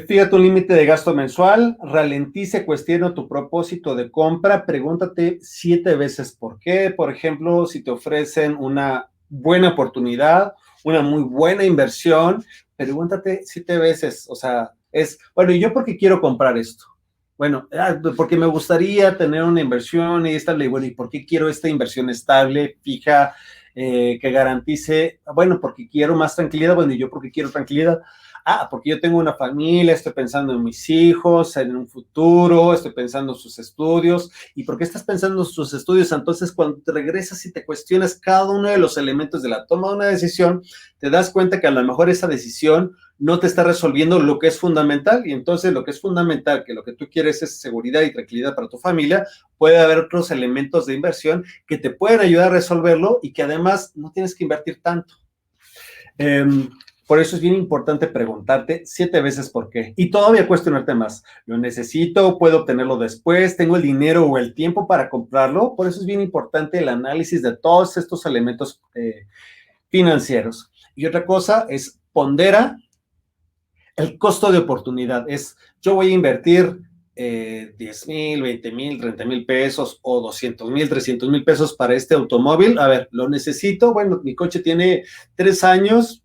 fíjate un límite de gasto mensual, ralentice, cuestiona tu propósito de compra, pregúntate 7 veces por qué. Por ejemplo, si te ofrecen una buena oportunidad, una muy buena inversión, pregúntate 7 veces, o sea, bueno, ¿y yo por qué quiero comprar esto? Bueno, porque me gustaría tener una inversión y estable. Bueno, ¿y por qué quiero esta inversión estable, fija, que garantice? Bueno, porque quiero más tranquilidad. Bueno, ¿y yo por qué quiero tranquilidad? Porque yo tengo una familia, estoy pensando en mis hijos, en un futuro, estoy pensando en sus estudios. ¿Y por qué estás pensando en sus estudios? Entonces, cuando te regresas y te cuestionas cada uno de los elementos de la toma de una decisión, te das cuenta que a lo mejor esa decisión no te está resolviendo lo que es fundamental y entonces lo que es fundamental, que lo que tú quieres es seguridad y tranquilidad para tu familia, puede haber otros elementos de inversión que te pueden ayudar a resolverlo y que además no tienes que invertir tanto. Por eso es bien importante preguntarte 7 veces por qué. Y todavía cuestionarte más. ¿Lo necesito? ¿Puedo obtenerlo después? ¿Tengo el dinero o el tiempo para comprarlo? Por eso es bien importante el análisis de todos estos elementos financieros. Y otra cosa es pondera el costo de oportunidad. Yo voy a invertir 10,000, 20,000, 30,000 pesos o 200,000, 300,000 pesos para este automóvil. A ver, lo necesito. Bueno, mi coche tiene 3 años.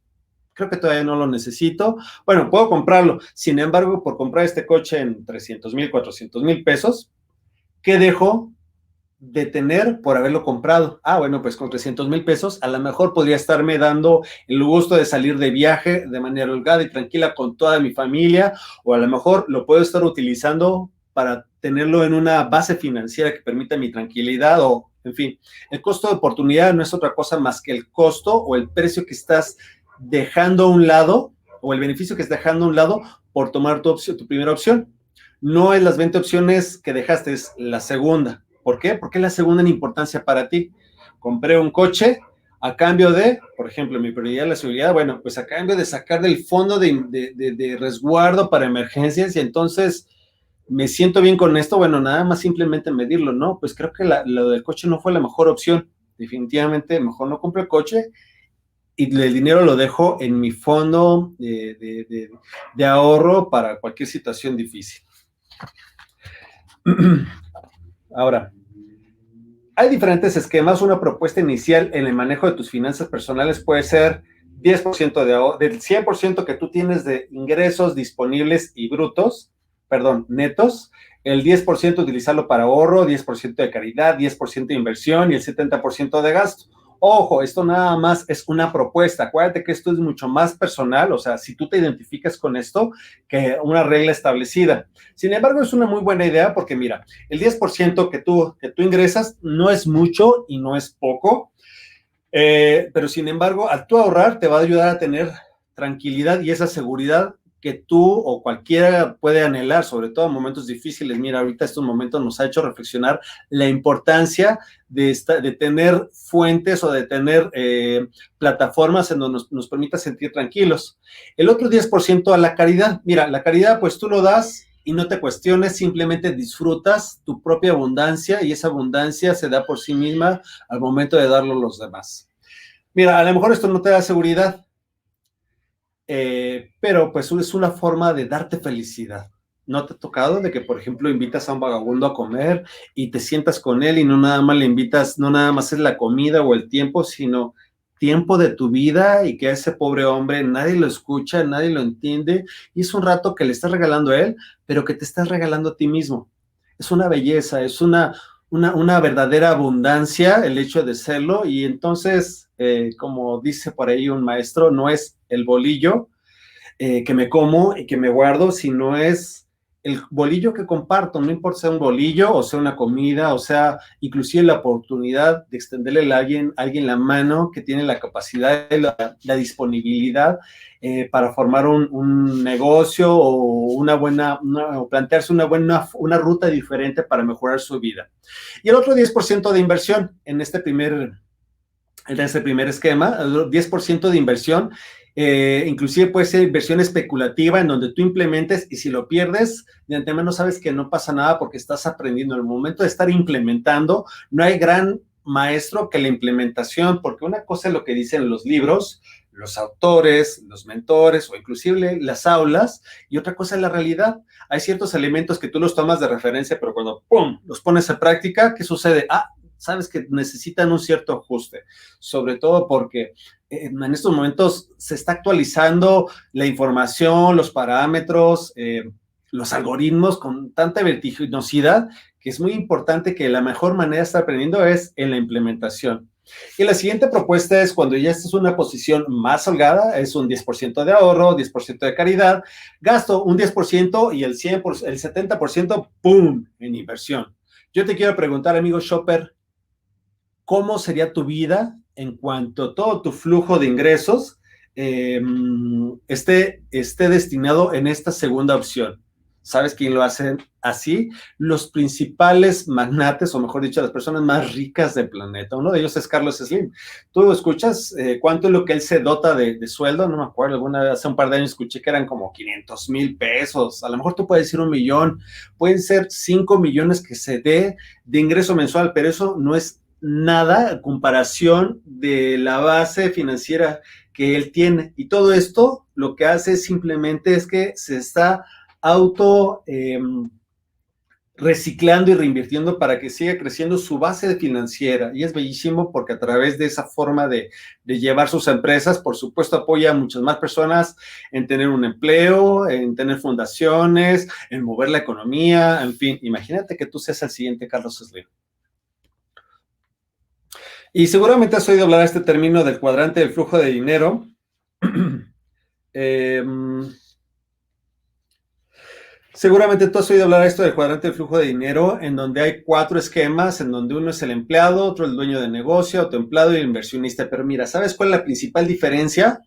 Creo que todavía no lo necesito. Bueno, puedo comprarlo. Sin embargo, por comprar este coche en 300,000, 400,000 pesos, ¿qué dejo de tener por haberlo comprado? Ah, bueno, pues con 300,000 pesos a lo mejor podría estarme dando el gusto de salir de viaje de manera holgada y tranquila con toda mi familia, o a lo mejor lo puedo estar utilizando para tenerlo en una base financiera que permita mi tranquilidad, o en fin, el costo de oportunidad no es otra cosa más que el costo o el precio que estás dejando a un lado, o el beneficio que estás dejando a un lado por tomar tu opción, tu primera opción. No es las 20 opciones que dejaste, es la segunda. ¿Por qué? Porque es la segunda en importancia para ti. Compré un coche a cambio de, por ejemplo, mi prioridad es la seguridad. Bueno, pues a cambio de sacar del fondo de resguardo para emergencias, y entonces me siento bien con esto. Bueno, nada más simplemente medirlo, ¿no? Pues creo que lo del coche no fue la mejor opción. Definitivamente, mejor no compro el coche y el dinero lo dejo en mi fondo de ahorro para cualquier situación difícil. Ahora, hay diferentes esquemas. Una propuesta inicial en el manejo de tus finanzas personales puede ser 10% de ahorro, del 100% que tú tienes de ingresos disponibles y brutos, perdón, netos, el 10% utilizarlo para ahorro, 10% de caridad, 10% de inversión y el 70% de gasto. Ojo, esto nada más es una propuesta. Acuérdate que esto es mucho más personal, o sea, si tú te identificas con esto, que una regla establecida. Sin embargo, es una muy buena idea porque mira, el 10% que tú ingresas no es mucho y no es poco, pero sin embargo, al tú ahorrar te va a ayudar a tener tranquilidad y esa seguridad que tú o cualquiera puede anhelar, sobre todo en momentos difíciles. Mira, ahorita estos momentos nos ha hecho reflexionar la importancia de tener fuentes o de tener plataformas en donde nos permita sentir tranquilos. El otro 10% a la caridad. Mira, la caridad pues tú lo das y no te cuestiones, simplemente disfrutas tu propia abundancia y esa abundancia se da por sí misma al momento de darlo a los demás. Mira, a lo mejor esto no te da seguridad, pero pues es una forma de darte felicidad. ¿No te ha tocado de que, por ejemplo, invitas a un vagabundo a comer y te sientas con él y no nada más le invitas, no nada más es la comida o el tiempo, sino tiempo de tu vida, y que a ese pobre hombre nadie lo escucha, nadie lo entiende, y es un rato que le estás regalando a él, pero que te estás regalando a ti mismo? Es una belleza, es una verdadera abundancia el hecho de serlo, y entonces, como dice por ahí un maestro, no es el bolillo que me como y que me guardo, sino es el bolillo que comparto, no importa sea un bolillo o sea una comida, o sea, inclusive la oportunidad de extenderle a alguien la mano que tiene la capacidad, la disponibilidad para formar un negocio o o plantearse una ruta diferente para mejorar su vida. Y el otro 10% de inversión en este primer esquema, el 10% de inversión, inclusive puede ser inversión especulativa en donde tú implementes, y si lo pierdes, de antemano sabes que no pasa nada porque estás aprendiendo. En el momento de estar implementando, no hay gran maestro que la implementación, porque una cosa es lo que dicen los libros, los autores, los mentores o inclusive las aulas, y otra cosa es la realidad. Hay ciertos elementos que tú los tomas de referencia, pero cuando ¡pum!, los pones en práctica, ¿qué sucede? Sabes que necesitan un cierto ajuste, sobre todo porque en estos momentos se está actualizando la información, los parámetros, los algoritmos con tanta vertiginosidad que es muy importante que la mejor manera de estar aprendiendo es en la implementación. Y la siguiente propuesta es cuando ya estás en una posición más holgada, es un 10% de ahorro, 10% de caridad, gasto un 10% y el 100%, el 70%, ¡pum!, en inversión. Yo te quiero preguntar, amigo shopper, ¿cómo sería tu vida en cuanto todo tu flujo de ingresos esté destinado en esta segunda opción? ¿Sabes quién lo hace así? Los principales magnates, o mejor dicho, las personas más ricas del planeta. Uno de ellos es Carlos Slim. Tú escuchas cuánto es lo que él se dota de sueldo. No me acuerdo, hace un par de años escuché que eran como 500,000 pesos. A lo mejor tú puedes decir 1,000,000. Pueden ser 5 millones que se dé de ingreso mensual, pero eso no es nada en comparación de la base financiera que él tiene. Y todo esto lo que hace simplemente es que se está auto reciclando y reinvirtiendo para que siga creciendo su base financiera. Y es bellísimo porque a través de esa forma de llevar sus empresas, por supuesto, apoya a muchas más personas en tener un empleo, en tener fundaciones, en mover la economía, en fin. Imagínate que tú seas el siguiente Carlos Slim. Y seguramente has oído hablar de este término del cuadrante del flujo de dinero. eh, Seguramente tú has oído hablar de esto del cuadrante del flujo de dinero, en donde hay 4 esquemas, en donde uno es el empleado, otro el dueño de negocio, autoempleado y el inversionista. Pero mira, ¿sabes cuál es la principal diferencia?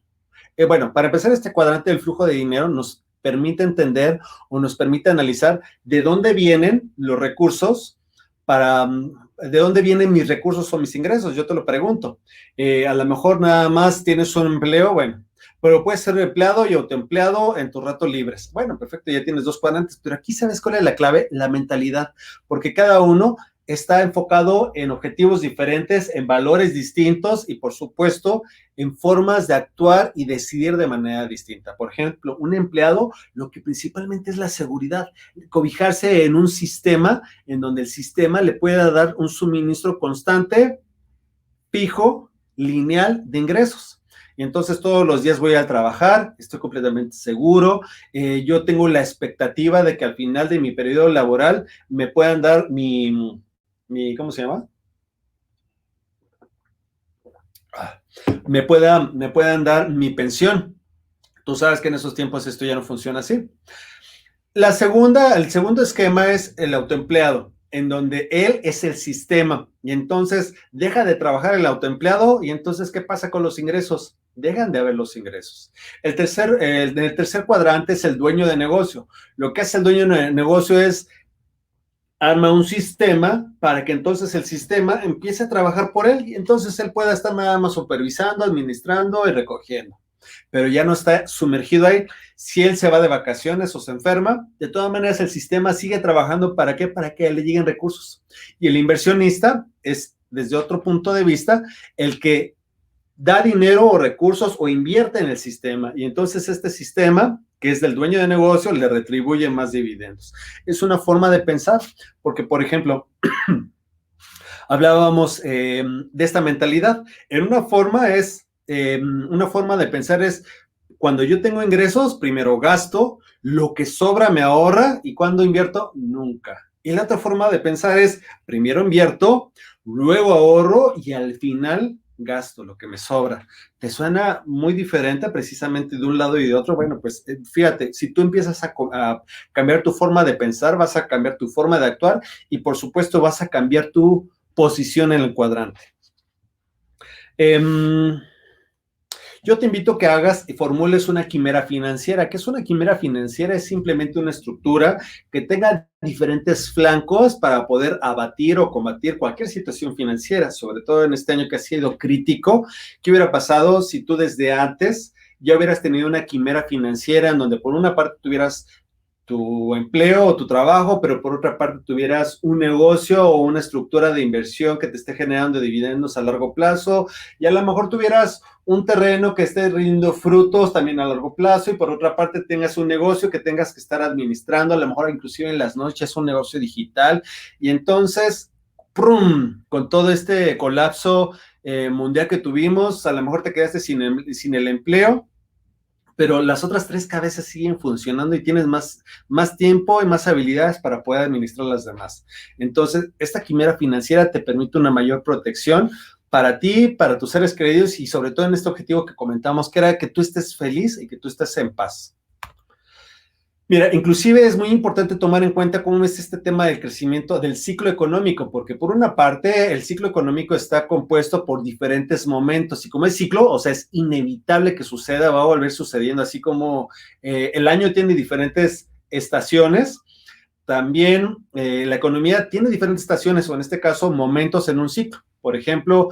Bueno, para empezar, este cuadrante del flujo de dinero nos permite entender o nos permite analizar de dónde vienen los recursos de dónde vienen mis recursos o mis ingresos. Yo te lo pregunto. A lo mejor nada más tienes un empleo, bueno, pero puedes ser empleado y autoempleado en tus ratos libres. Bueno, perfecto, ya tienes 2 cuadrantes, pero aquí sabes cuál es la clave, la mentalidad, porque cada uno está enfocado en objetivos diferentes, en valores distintos y, por supuesto, en formas de actuar y decidir de manera distinta. Por ejemplo, un empleado, lo que principalmente es la seguridad, cobijarse en un sistema en donde el sistema le pueda dar un suministro constante, fijo, lineal de ingresos. Y entonces todos los días voy a trabajar, estoy completamente seguro, yo tengo la expectativa de que al final de mi periodo laboral me puedan dar ¿cómo se llama? Me puedan dar mi pensión. Tú sabes que en esos tiempos esto ya no funciona así. El segundo esquema es el autoempleado, en donde él es el sistema y entonces deja de trabajar el autoempleado y entonces ¿qué pasa con los ingresos? Dejan de haber los ingresos. El tercer cuadrante es el dueño de negocio. Lo que hace el dueño de negocio es arma un sistema para que entonces el sistema empiece a trabajar por él y entonces él pueda estar nada más supervisando, administrando y recogiendo. Pero ya no está sumergido ahí. Si él se va de vacaciones o se enferma, de todas maneras el sistema sigue trabajando. ¿Para qué? Para que le lleguen recursos. Y el inversionista es, desde otro punto de vista, el que da dinero o recursos o invierte en el sistema. Y entonces este sistema, que es del dueño de negocio, le retribuye más dividendos. Es una forma de pensar, porque, por ejemplo, hablábamos de esta mentalidad. Una forma de pensar es, cuando yo tengo ingresos, primero gasto, lo que sobra me ahorra, y cuando invierto, nunca. Y la otra forma de pensar es, primero invierto, luego ahorro y al final gasto lo que me sobra. ¿Te suena muy diferente precisamente de un lado y de otro? Bueno, pues fíjate, si tú empiezas a cambiar tu forma de pensar, vas a cambiar tu forma de actuar y por supuesto vas a cambiar tu posición en el cuadrante. Yo te invito a que hagas y formules una quimera financiera. ¿Qué es una quimera financiera? Es simplemente una estructura que tenga diferentes flancos para poder abatir o combatir cualquier situación financiera, sobre todo en este año que ha sido crítico. ¿Qué hubiera pasado si tú desde antes ya hubieras tenido una quimera financiera en donde por una parte tuvieras tu empleo o tu trabajo, pero por otra parte tuvieras un negocio o una estructura de inversión que te esté generando dividendos a largo plazo y a lo mejor tuvieras un terreno que esté rindiendo frutos también a largo plazo y por otra parte tengas un negocio que tengas que estar administrando, a lo mejor inclusive en las noches un negocio digital y entonces, ¡prum!, con todo este colapso mundial que tuvimos, a lo mejor te quedaste sin el empleo, pero las otras 3 cabezas siguen funcionando y tienes más tiempo y más habilidades para poder administrar las demás. Entonces, esta quimera financiera te permite una mayor protección para ti, para tus seres queridos y sobre todo en este objetivo que comentamos, que era que tú estés feliz y que tú estés en paz. Mira, inclusive es muy importante tomar en cuenta cómo es este tema del crecimiento del ciclo económico, porque por una parte el ciclo económico está compuesto por diferentes momentos y como es ciclo, o sea, es inevitable que suceda, va a volver sucediendo, así como el año tiene diferentes estaciones, también la economía tiene diferentes estaciones o en este caso momentos en un ciclo. Por ejemplo,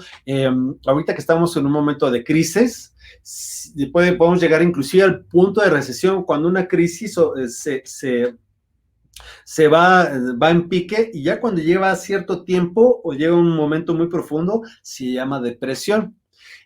ahorita que estamos en un momento de crisis, podemos llegar inclusive al punto de recesión cuando una crisis se va en pique y ya cuando lleva cierto tiempo o llega un momento muy profundo se llama depresión.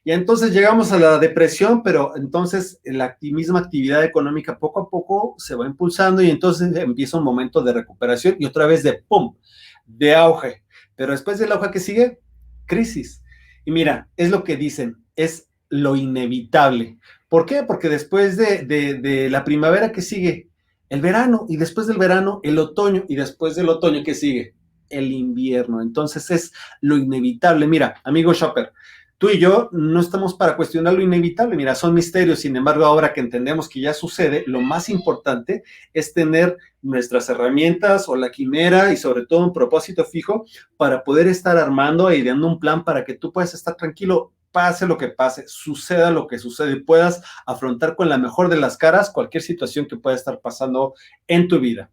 Y entonces llegamos a la depresión, pero entonces la misma actividad económica poco a poco se va impulsando y entonces empieza un momento de recuperación y otra vez de ¡pum!, de auge. Pero después del auge que sigue, crisis. Y mira, es lo que dicen, es lo inevitable. ¿Por qué? Porque después de la primavera que sigue, el verano, y después del verano, el otoño, y después del otoño que sigue, el invierno. Entonces es lo inevitable. Mira, amigo shopper, tú y yo no estamos para cuestionar lo inevitable. Mira, son misterios. Sin embargo, ahora que entendemos que ya sucede, lo más importante es tener nuestras herramientas o la quimera y sobre todo un propósito fijo para poder estar armando e ideando un plan para que tú puedas estar tranquilo, pase lo que pase, suceda lo que sucede y puedas afrontar con la mejor de las caras cualquier situación que pueda estar pasando en tu vida.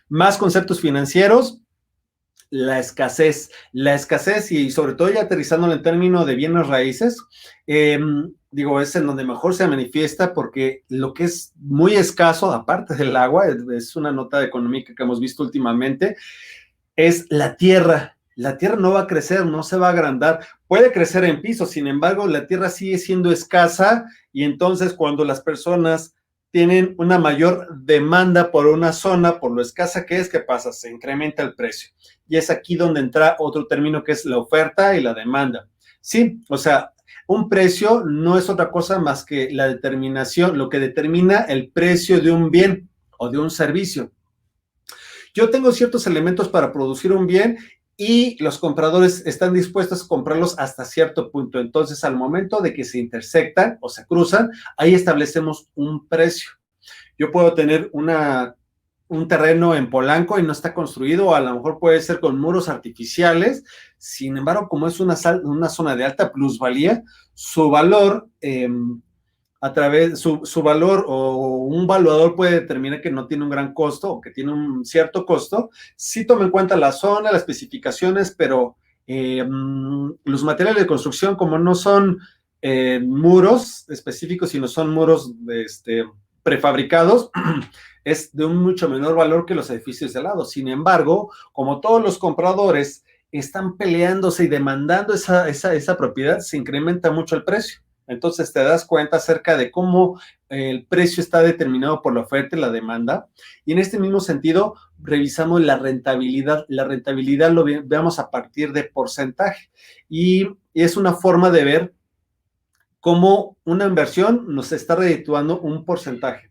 Más conceptos financieros, la escasez y sobre todo ya aterrizándolo en términos de bienes raíces, digo, es en donde mejor se manifiesta porque lo que es muy escaso, aparte del agua, es una nota económica que hemos visto últimamente, es la tierra. La tierra no va a crecer, no se va a agrandar, puede crecer en piso, sin embargo, la tierra sigue siendo escasa y entonces cuando las personas tienen una mayor demanda por una zona, por lo escasa que es, ¿qué pasa? Se incrementa el precio. Y es aquí donde entra otro término que es la oferta y la demanda. Sí, o sea, un precio no es otra cosa más que la determinación, lo que determina el precio de un bien o de un servicio. Yo tengo ciertos elementos para producir un bien y los compradores están dispuestos a comprarlos hasta cierto punto. Entonces, al momento de que se intersectan o se cruzan, ahí establecemos un precio. Yo puedo tener un terreno en Polanco y no está construido, o a lo mejor puede ser con muros artificiales. Sin embargo, como es una zona de alta plusvalía, su valor a través, su valor o un valuador puede determinar que no tiene un gran costo o que tiene un cierto costo. Sí toma en cuenta la zona, las especificaciones, pero los materiales de construcción, como no son muros específicos, sino son muros prefabricados, es de un mucho menor valor que los edificios de al lado. Sin embargo, como todos los compradores están peleándose y demandando esa propiedad, se incrementa mucho el precio. Entonces te das cuenta acerca de cómo el precio está determinado por la oferta y la demanda. Y en este mismo sentido, revisamos la rentabilidad. La rentabilidad lo veamos a partir de porcentaje. Y es una forma de ver cómo una inversión nos está redituando un porcentaje.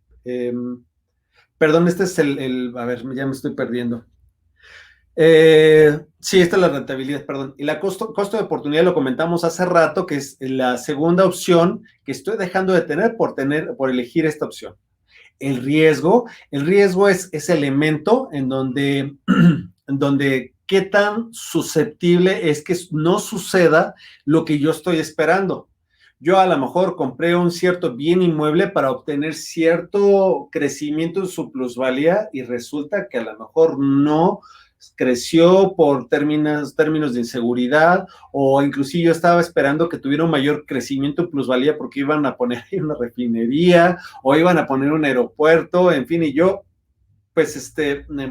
Perdón, este es a ver, ya me estoy perdiendo. Sí, esta es la rentabilidad, perdón. Y la costo de oportunidad lo comentamos hace rato, que es la segunda opción que estoy dejando de tener por elegir esta opción. El riesgo es ese elemento en donde qué tan susceptible es que no suceda lo que yo estoy esperando. Yo a lo mejor compré un cierto bien inmueble para obtener cierto crecimiento en su plusvalía y resulta que a lo mejor no creció por términos de inseguridad, o inclusive yo estaba esperando que tuviera un mayor crecimiento en plusvalía porque iban a poner ahí una refinería o iban a poner un aeropuerto, en fin, y yo pues,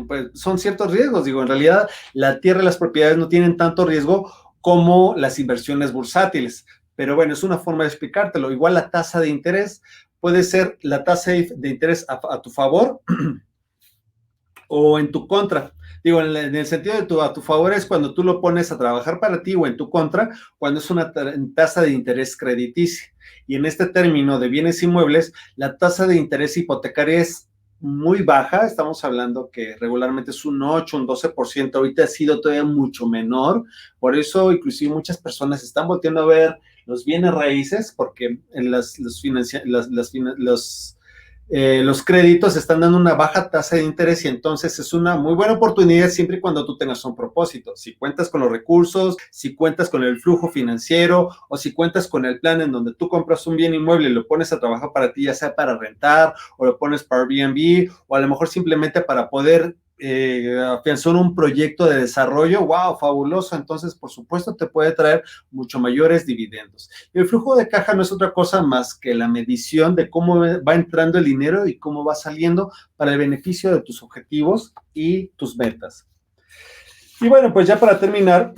pues son ciertos riesgos. Digo, en realidad la tierra y las propiedades no tienen tanto riesgo como las inversiones bursátiles, pero bueno, es una forma de explicártelo. Igual la tasa de interés puede ser la tasa de interés a tu favor o en tu contra. Digo, en el sentido de a tu favor es cuando tú lo pones a trabajar para ti, o en tu contra cuando es una tasa de interés crediticia. Y en este término de bienes inmuebles, la tasa de interés hipotecaria es muy baja. Estamos hablando que regularmente es un 8, un 12%. Ahorita ha sido todavía mucho menor. Por eso, inclusive, muchas personas están volteando a ver los bienes raíces porque en los créditos están dando una baja tasa de interés y entonces es una muy buena oportunidad siempre y cuando tú tengas un propósito. Si cuentas con los recursos, si cuentas con el flujo financiero o si cuentas con el plan en donde tú compras un bien inmueble y lo pones a trabajar para ti, ya sea para rentar o lo pones para Airbnb o a lo mejor simplemente para poder afianzar un proyecto de desarrollo, wow, fabuloso. Entonces, por supuesto, te puede traer mucho mayores dividendos. Y el flujo de caja no es otra cosa más que la medición de cómo va entrando el dinero y cómo va saliendo para el beneficio de tus objetivos y tus metas. Y bueno, pues ya para terminar,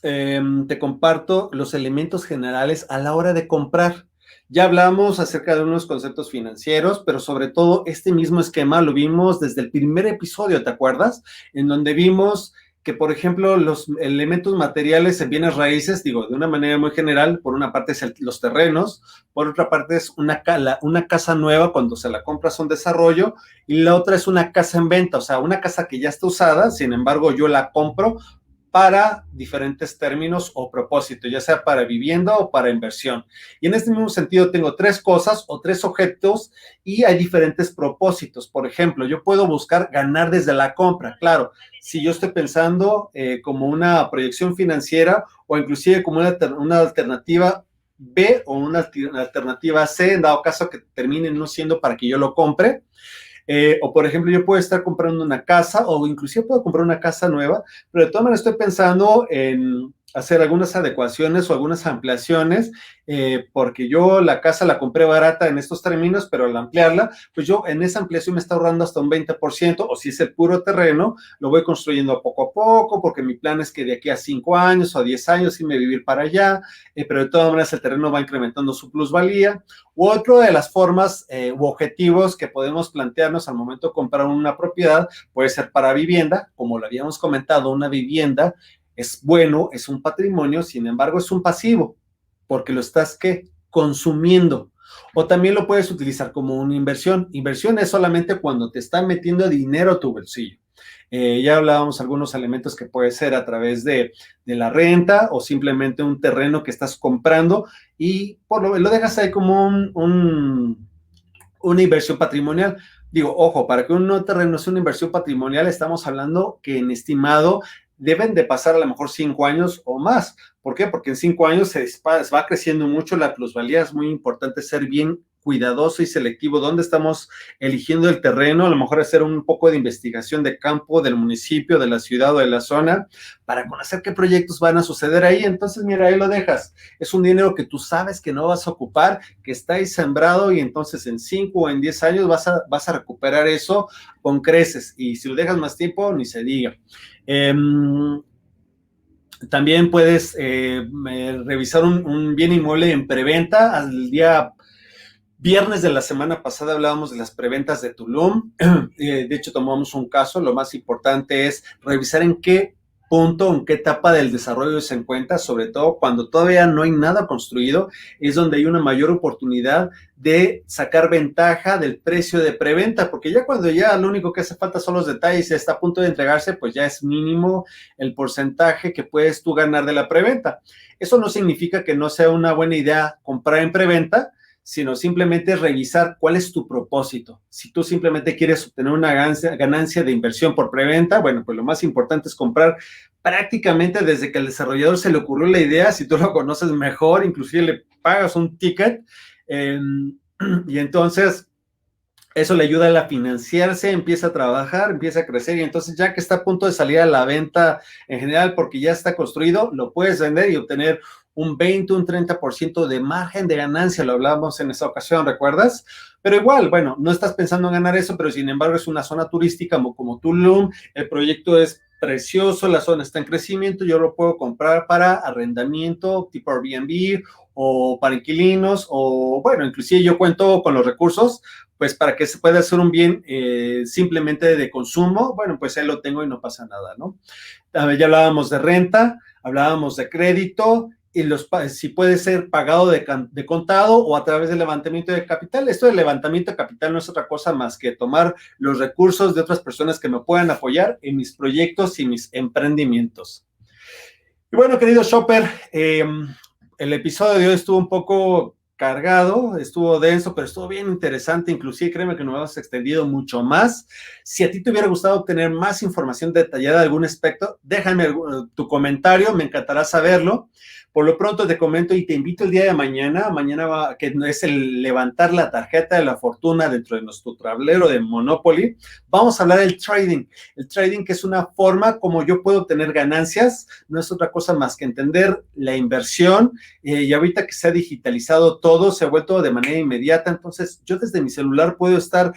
te comparto los elementos generales a la hora de comprar. Ya hablamos acerca de unos conceptos financieros, pero sobre todo este mismo esquema lo vimos desde el primer episodio, ¿te acuerdas? En donde vimos que, por ejemplo, los elementos materiales en bienes raíces, digo, de una manera muy general, por una parte es los terrenos, por otra parte es una casa nueva cuando se la compras un desarrollo, y la otra es una casa en venta, o sea, una casa que ya está usada, sin embargo, yo la compro para diferentes términos o propósitos, ya sea para vivienda o para inversión. Y en este mismo sentido tengo tres cosas o tres objetos y hay diferentes propósitos. Por ejemplo, yo puedo buscar ganar desde la compra. Claro, si yo estoy pensando como una proyección financiera o inclusive como una alternativa B o una alternativa C, en dado caso que termine no siendo para que yo lo compre. O por ejemplo, yo puedo estar comprando una casa o inclusive puedo comprar una casa nueva, pero de todas maneras estoy pensando en hacer algunas adecuaciones o algunas ampliaciones, porque yo la casa la compré barata en estos términos, pero al ampliarla, pues yo en esa ampliación me está ahorrando hasta un 20%, o si es el puro terreno, lo voy construyendo poco a poco, porque mi plan es que de aquí a 5 años o a 10 años irme a vivir para allá, pero de todas maneras el terreno va incrementando su plusvalía. U otro de las formas u objetivos que podemos plantearnos al momento de comprar una propiedad puede ser para vivienda, como lo habíamos comentado, una vivienda es bueno, es un patrimonio, sin embargo es un pasivo, porque lo estás ¿qué? Consumiendo. O también lo puedes utilizar como una inversión. Inversión es solamente cuando te están metiendo dinero a tu bolsillo. Ya hablábamos algunos elementos que puede ser a través de la renta o simplemente un terreno que estás comprando y lo dejas ahí como una inversión patrimonial. Digo, ojo, para que un terreno sea una inversión patrimonial, estamos hablando que en estimado deben de pasar a lo mejor 5 años o más. ¿Por qué? Porque en 5 años se va creciendo mucho la plusvalía. Es muy importante ser bien cuidadoso y selectivo dónde estamos eligiendo el terreno, a lo mejor hacer un poco de investigación de campo del municipio, de la ciudad o de la zona, para conocer qué proyectos van a suceder ahí. Entonces, mira, ahí lo dejas. Es un dinero que tú sabes que no vas a ocupar, que está ahí sembrado y entonces en 5 o en 10 años vas a recuperar eso con creces. Y si lo dejas más tiempo, ni se diga. También puedes revisar un bien inmueble en preventa. Al día viernes de la semana pasada hablábamos de las preventas de Tulum. De hecho, tomamos un caso. Lo más importante es revisar en qué punto, en qué etapa del desarrollo se encuentra, sobre todo cuando todavía no hay nada construido, es donde hay una mayor oportunidad de sacar ventaja del precio de preventa, porque ya cuando ya lo único que hace falta son los detalles y está a punto de entregarse, pues ya es mínimo el porcentaje que puedes tú ganar de la preventa. Eso no significa que no sea una buena idea comprar en preventa, sino simplemente revisar cuál es tu propósito. Si tú simplemente quieres obtener una ganancia de inversión por preventa, bueno, pues lo más importante es comprar prácticamente desde que al desarrollador se le ocurrió la idea. Si tú lo conoces mejor, inclusive le pagas un ticket, y entonces eso le ayuda a la financiarse, empieza a trabajar, empieza a crecer, y entonces ya que está a punto de salir a la venta en general porque ya está construido, lo puedes vender y obtener un 20, un 30% de margen de ganancia. Lo hablábamos en esa ocasión, ¿recuerdas? Pero igual, bueno, no estás pensando en ganar eso, pero sin embargo es una zona turística como Tulum, el proyecto es precioso, la zona está en crecimiento, yo lo puedo comprar para arrendamiento tipo Airbnb o para inquilinos, o bueno, inclusive yo cuento con los recursos pues para que se pueda hacer un bien simplemente de consumo. Bueno, pues ahí lo tengo y no pasa nada, ¿no? Ya hablábamos de renta, hablábamos de crédito, y si puede ser pagado de contado o a través del levantamiento de capital. Esto del levantamiento de capital no es otra cosa más que tomar los recursos de otras personas que me puedan apoyar en mis proyectos y mis emprendimientos. Y bueno, querido shopper, el episodio de hoy estuvo un poco cargado, estuvo denso, pero estuvo bien interesante. Inclusive, créeme que nos hemos extendido mucho más. Si a ti te hubiera gustado obtener más información detallada de algún aspecto, déjame tu comentario, me encantará saberlo. Por lo pronto te comento y te invito el día de mañana, que es el levantar la tarjeta de la fortuna dentro de nuestro tablero de Monopoly. Vamos a hablar del trading. El trading, que es una forma como yo puedo obtener ganancias, no es otra cosa más que entender la inversión, y ahorita que se ha digitalizado todo, se ha vuelto de manera inmediata. Entonces yo desde mi celular puedo estar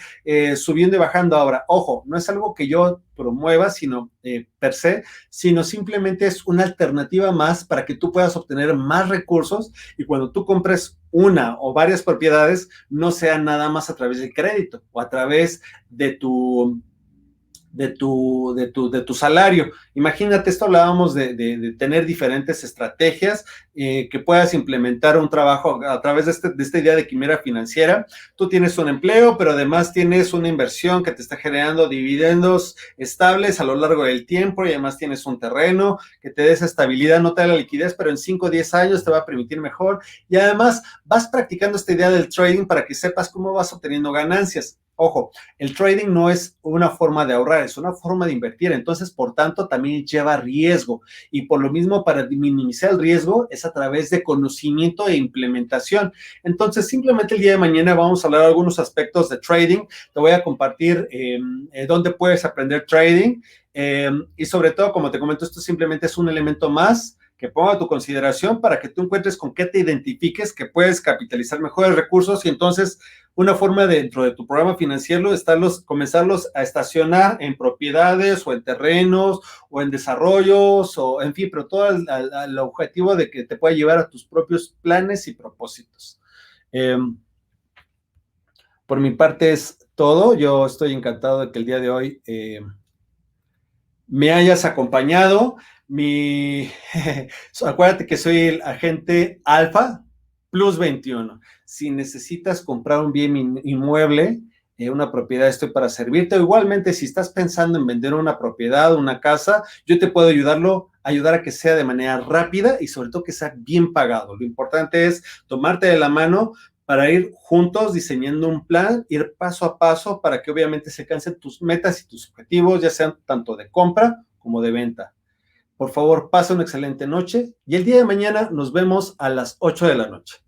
subiendo y bajando. Ahora, ojo, no es algo que yo promueva, sino per se, sino simplemente es una alternativa más para que tú puedas obtener más recursos y cuando tú compres una o varias propiedades, no sea nada más a través del crédito o a través de tu salario. Imagínate, esto hablábamos de tener diferentes estrategias que puedas implementar un trabajo a través de esta idea de quimera financiera. Tú tienes un empleo, pero además tienes una inversión que te está generando dividendos estables a lo largo del tiempo y además tienes un terreno que te dé esa estabilidad, no te da la liquidez, pero en 5 o 10 años te va a permitir mejor y además vas practicando esta idea del trading para que sepas cómo vas obteniendo ganancias. Ojo, el trading no es una forma de ahorrar, es una forma de invertir, entonces, por tanto, también lleva riesgo y por lo mismo, para minimizar el riesgo, es a través de conocimiento e implementación. Entonces, simplemente el día de mañana vamos a hablar de algunos aspectos de trading, te voy a compartir dónde puedes aprender trading y sobre todo, como te comento, esto simplemente es un elemento más que ponga a tu consideración para que tú encuentres con qué te identifiques, que puedes capitalizar mejores recursos y entonces una forma dentro de tu programa financiero es comenzarlos a estacionar en propiedades o en terrenos o en desarrollos o en fin, pero todo al objetivo de que te pueda llevar a tus propios planes y propósitos. Por mi parte es todo. Yo estoy encantado de que el día de hoy me hayas acompañado. Acuérdate que soy el agente Alfa Plus 21. Si necesitas comprar un bien inmueble, una propiedad, estoy para servirte. Igualmente, si estás pensando en vender una propiedad, una casa, yo te puedo ayudar a que sea de manera rápida y sobre todo que sea bien pagado. Lo importante es tomarte de la mano para ir juntos diseñando un plan, ir paso a paso para que obviamente se alcancen tus metas y tus objetivos, ya sean tanto de compra como de venta. Por favor, pasa una excelente noche y el día de mañana nos vemos a las 8 de la noche.